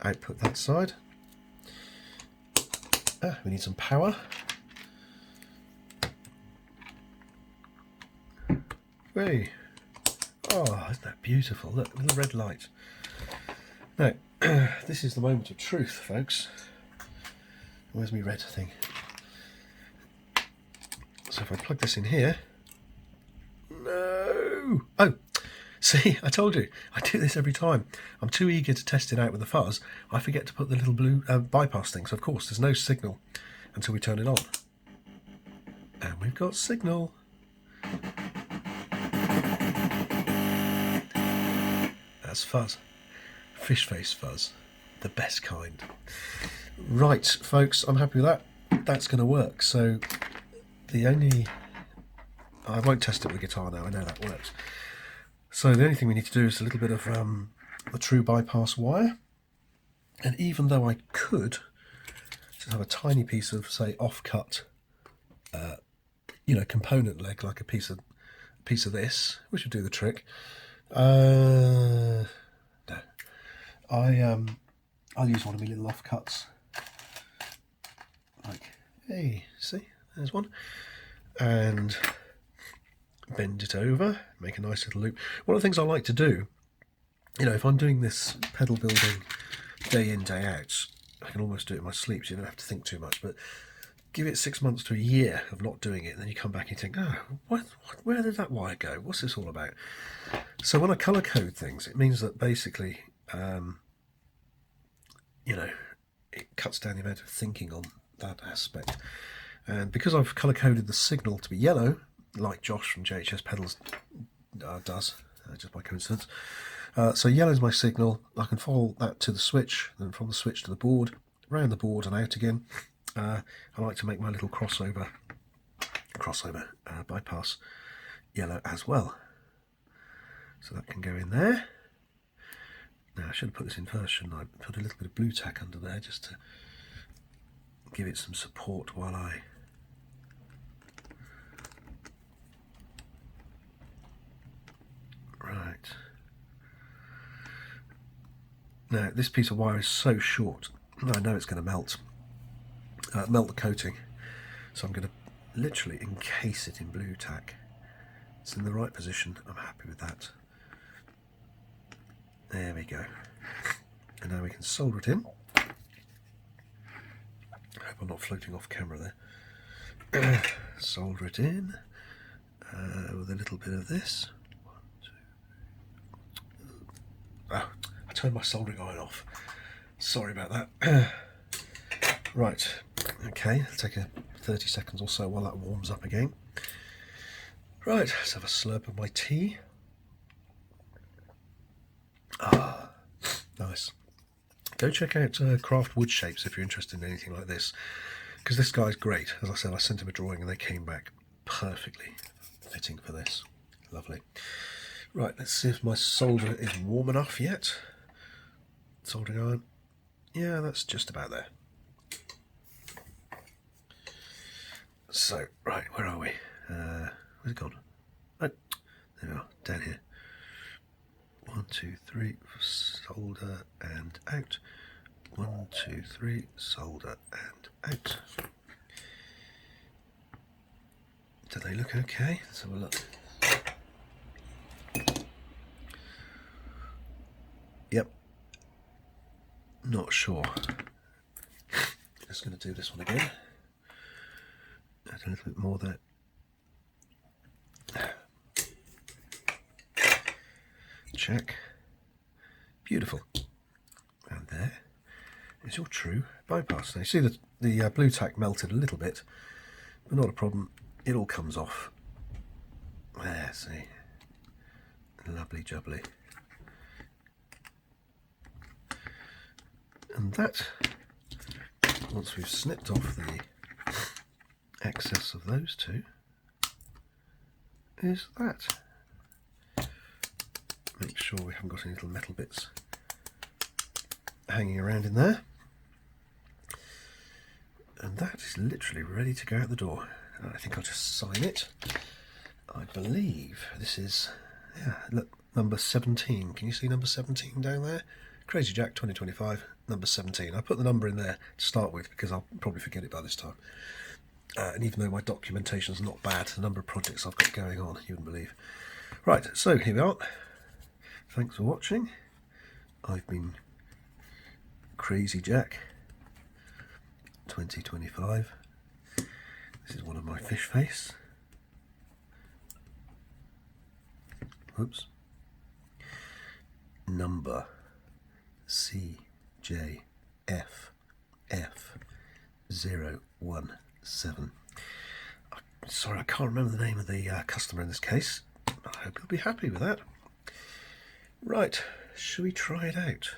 Output that side. We need some power. Hey. Oh, isn't that beautiful? Look, with the red light. Now, this is the moment of truth, folks. Where's my red thing? So if I plug this in here... No! Oh, see, I told you. I do this every time. I'm too eager to test it out with the fuzz. I forget to put the little blue bypass thing. So, of course, there's no signal until we turn it on. And we've got signal. That's fuzz. FishFACE fuzz. The best kind. Right, folks, I'm happy with that. That's going to work. So the only... I won't test it with the guitar now. I know that works. So the only thing we need to do is a little bit of the true bypass wire. And even though I could just have a tiny piece of, say, off-cut, you know, component leg, like a piece of this, which would do the trick. No, I I'll use one of my little offcuts. Like, hey, see, there's one. And bend it over, make a nice little loop. One of the things I like to do, you know, if I'm doing this pedal building day in, day out, I can almost do it in my sleep, so you don't have to think too much, but give it 6 months to a year of not doing it, and then you come back and think, oh, where did that wire go? What's this all about? So when I colour code things, it means that basically, you know, it cuts down the amount of thinking on that aspect. And because I've colour coded the signal to be yellow, like Josh from JHS Pedals does, just by coincidence. So yellow is my signal. I can follow that to the switch, then from the switch to the board, around the board and out again. I like to make my little crossover bypass yellow as well. So that can go in there. Now I should have put this in first, shouldn't I? Put a little bit of blue tack under there just to give it some support while I right. Now this piece of wire is so short, I know it's going to melt the coating, so I'm going to literally encase it in blue tack. It's in the right position, I'm happy with that. There we go. And now we can solder it in. I hope I'm not floating off camera there. Solder it in with a little bit of this. Oh, I turned my soldering iron off. Sorry about that. Right, okay, it'll take 30 seconds or so while that warms up again. Right, let's have a slurp of my tea. Ah, nice. Go check out Craft Wood Shapes if you're interested in anything like this, because this guy's great. As I said, I sent him a drawing and they came back perfectly fitting for this. Lovely. Right, let's see if my solder is warm enough yet. Soldering iron. Yeah, that's just about there. So, right, where are we? Where's it gone? Oh, there we are, down here. 1, 2, 3, solder and out. 1, 2, 3, solder and out. Do they look okay? Let's have a look. Yep. Not sure. Just going to do this one again. Add a little bit more there. Check. Beautiful. And there is your true bypass. Now you see that the blue tack melted a little bit, but not a problem. It all comes off. There, see. Lovely jubbly. And that, once we've snipped off the excess of those two, is that. Make sure we haven't got any little metal bits hanging around in there. And that is literally ready to go out the door. I think I'll just sign it. I believe this is, yeah, look, number 17. Can you see number 17 down there? Crazy Jack 2025, number 17. I put the number in there to start with because I'll probably forget it by this time. And even though my documentation is not bad, the number of projects I've got going on, you wouldn't believe. Right, so here we are. Thanks for watching. I've been Crazy Jack 2025. This is one of my FishFACE. Oops. Number CJFF017. Sorry, I can't remember the name of the customer in this case. I hope you'll be happy with that. Right, should we try it out?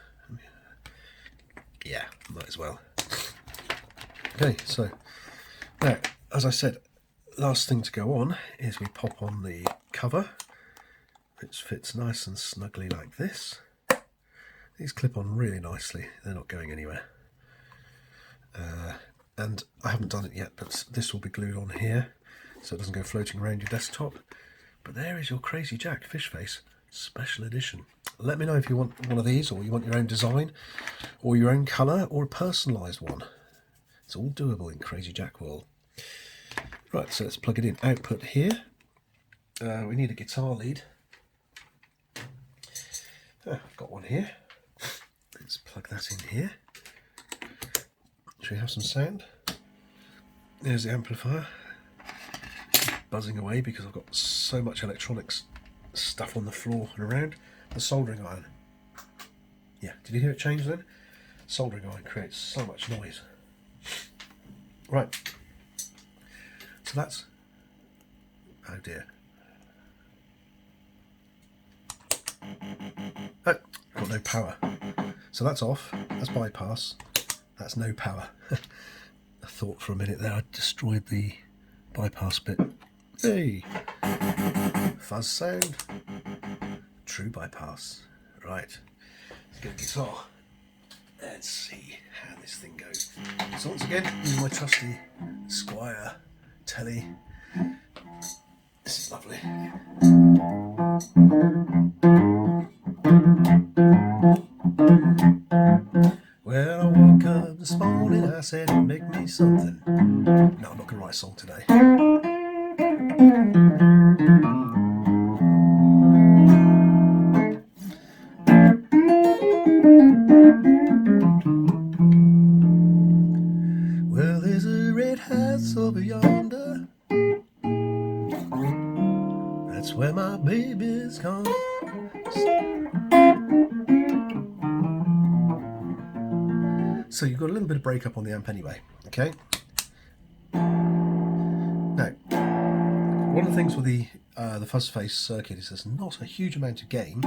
Yeah, might as well. Okay, so now, as I said, last thing to go on is we pop on the cover, which fits nice and snugly like this. These clip on really nicely, they're not going anywhere. And I haven't done it yet, but this will be glued on here so it doesn't go floating around your desktop. But there is your Crazy Jack FishFACE Special edition. Let me know if you want one of these, or you want your own design, or your own colour, or a personalised one. It's all doable in Crazy Jack world. Right, so let's plug it in. Output here. We need a guitar lead. I've got one here. Let's plug that in here. Should we have some sound? There's the amplifier. Buzzing away because I've got so much electronics stuff on the floor and around. The soldering iron. Yeah, did you hear it change then? Soldering iron creates so much noise. Right. So that's... oh dear. Oh, got no power. So that's off. That's bypass. That's no power. I thought for a minute there I destroyed the bypass bit. Hey! Fuzz sound. True bypass. Right. Let's get a guitar. Let's see how this thing goes. So once again, using my trusty Squire telly. This is lovely. When I woke up this morning, I said, make me something. No, I'm not going to write a song today. Well, there's a red house over yonder. That's where my baby's gone. So you've got a little bit of breakup on the amp anyway, okay? Now, one of the things with the FuzzFace circuit is there's not a huge amount of gain.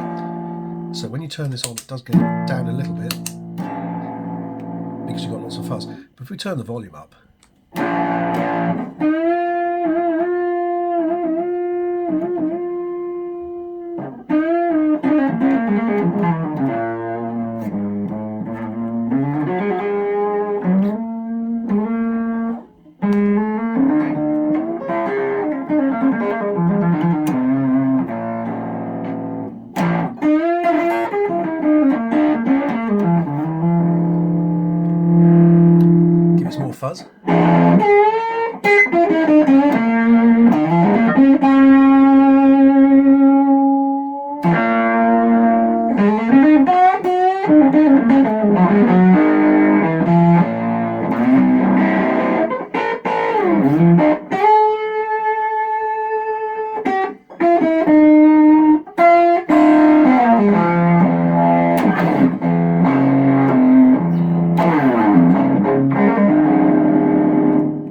So when you turn this on, it does go down a little bit because you've got lots of fuzz. But if we turn the volume up, give us more fuzz.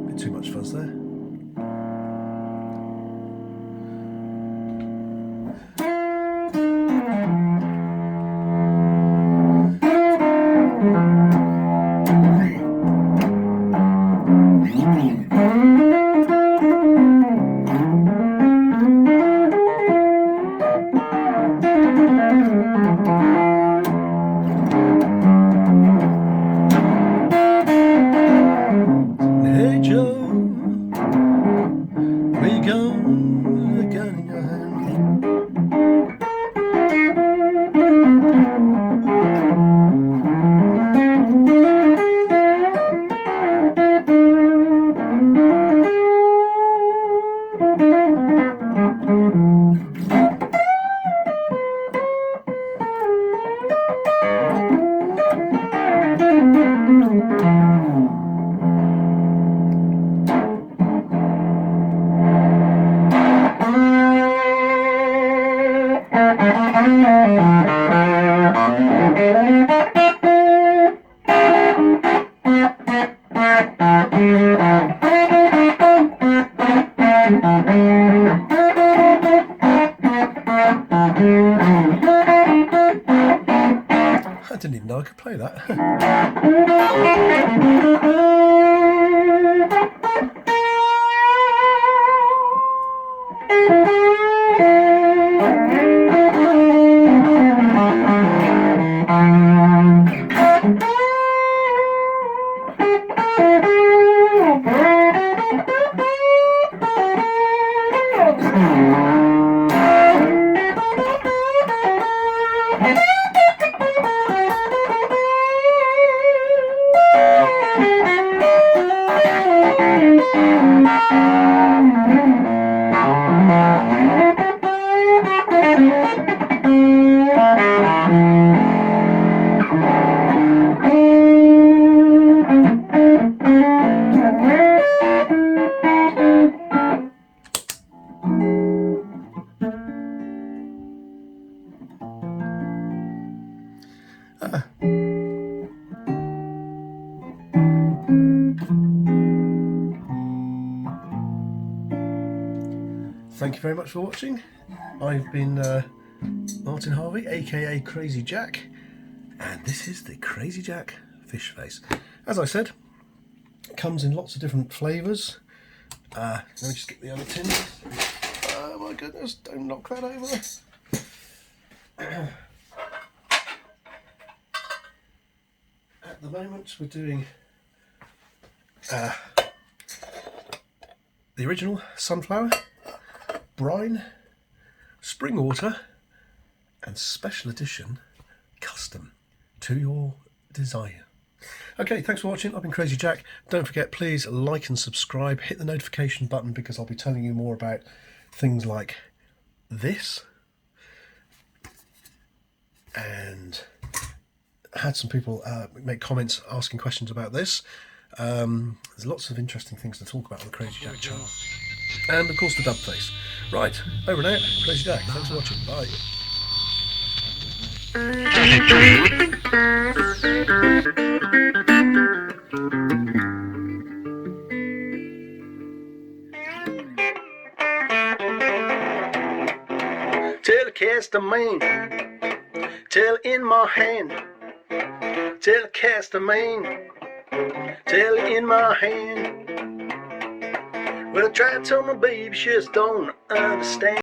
Bit too much fuzz there. Hey Joe, where you going? A gun in your hand. I didn't even know I could play that. Thank you very much for watching. I've been Martin Harvey, aka Crazy Jack, and this is the Crazy Jack fish face. As I said, it comes in lots of different flavours. Let me just get the other tin. Oh my goodness, don't knock that over. At the moment we're doing the original sunflower, brine, spring water, and special edition custom to your desire. Okay, thanks for watching. I've been Crazy Jack. Don't forget, please like and subscribe. Hit the notification button because I'll be telling you more about things like this. And I had some people make comments asking questions about this. There's lots of interesting things to talk about on the Crazy Jack channel. And of course the dub face. Right, over and out. Crazy Jack, thanks for watching. Bye. Telecast a man, tail in my hand. Telecast a man, tail in my hand. Well, I tried to tell my baby, she just don't understand.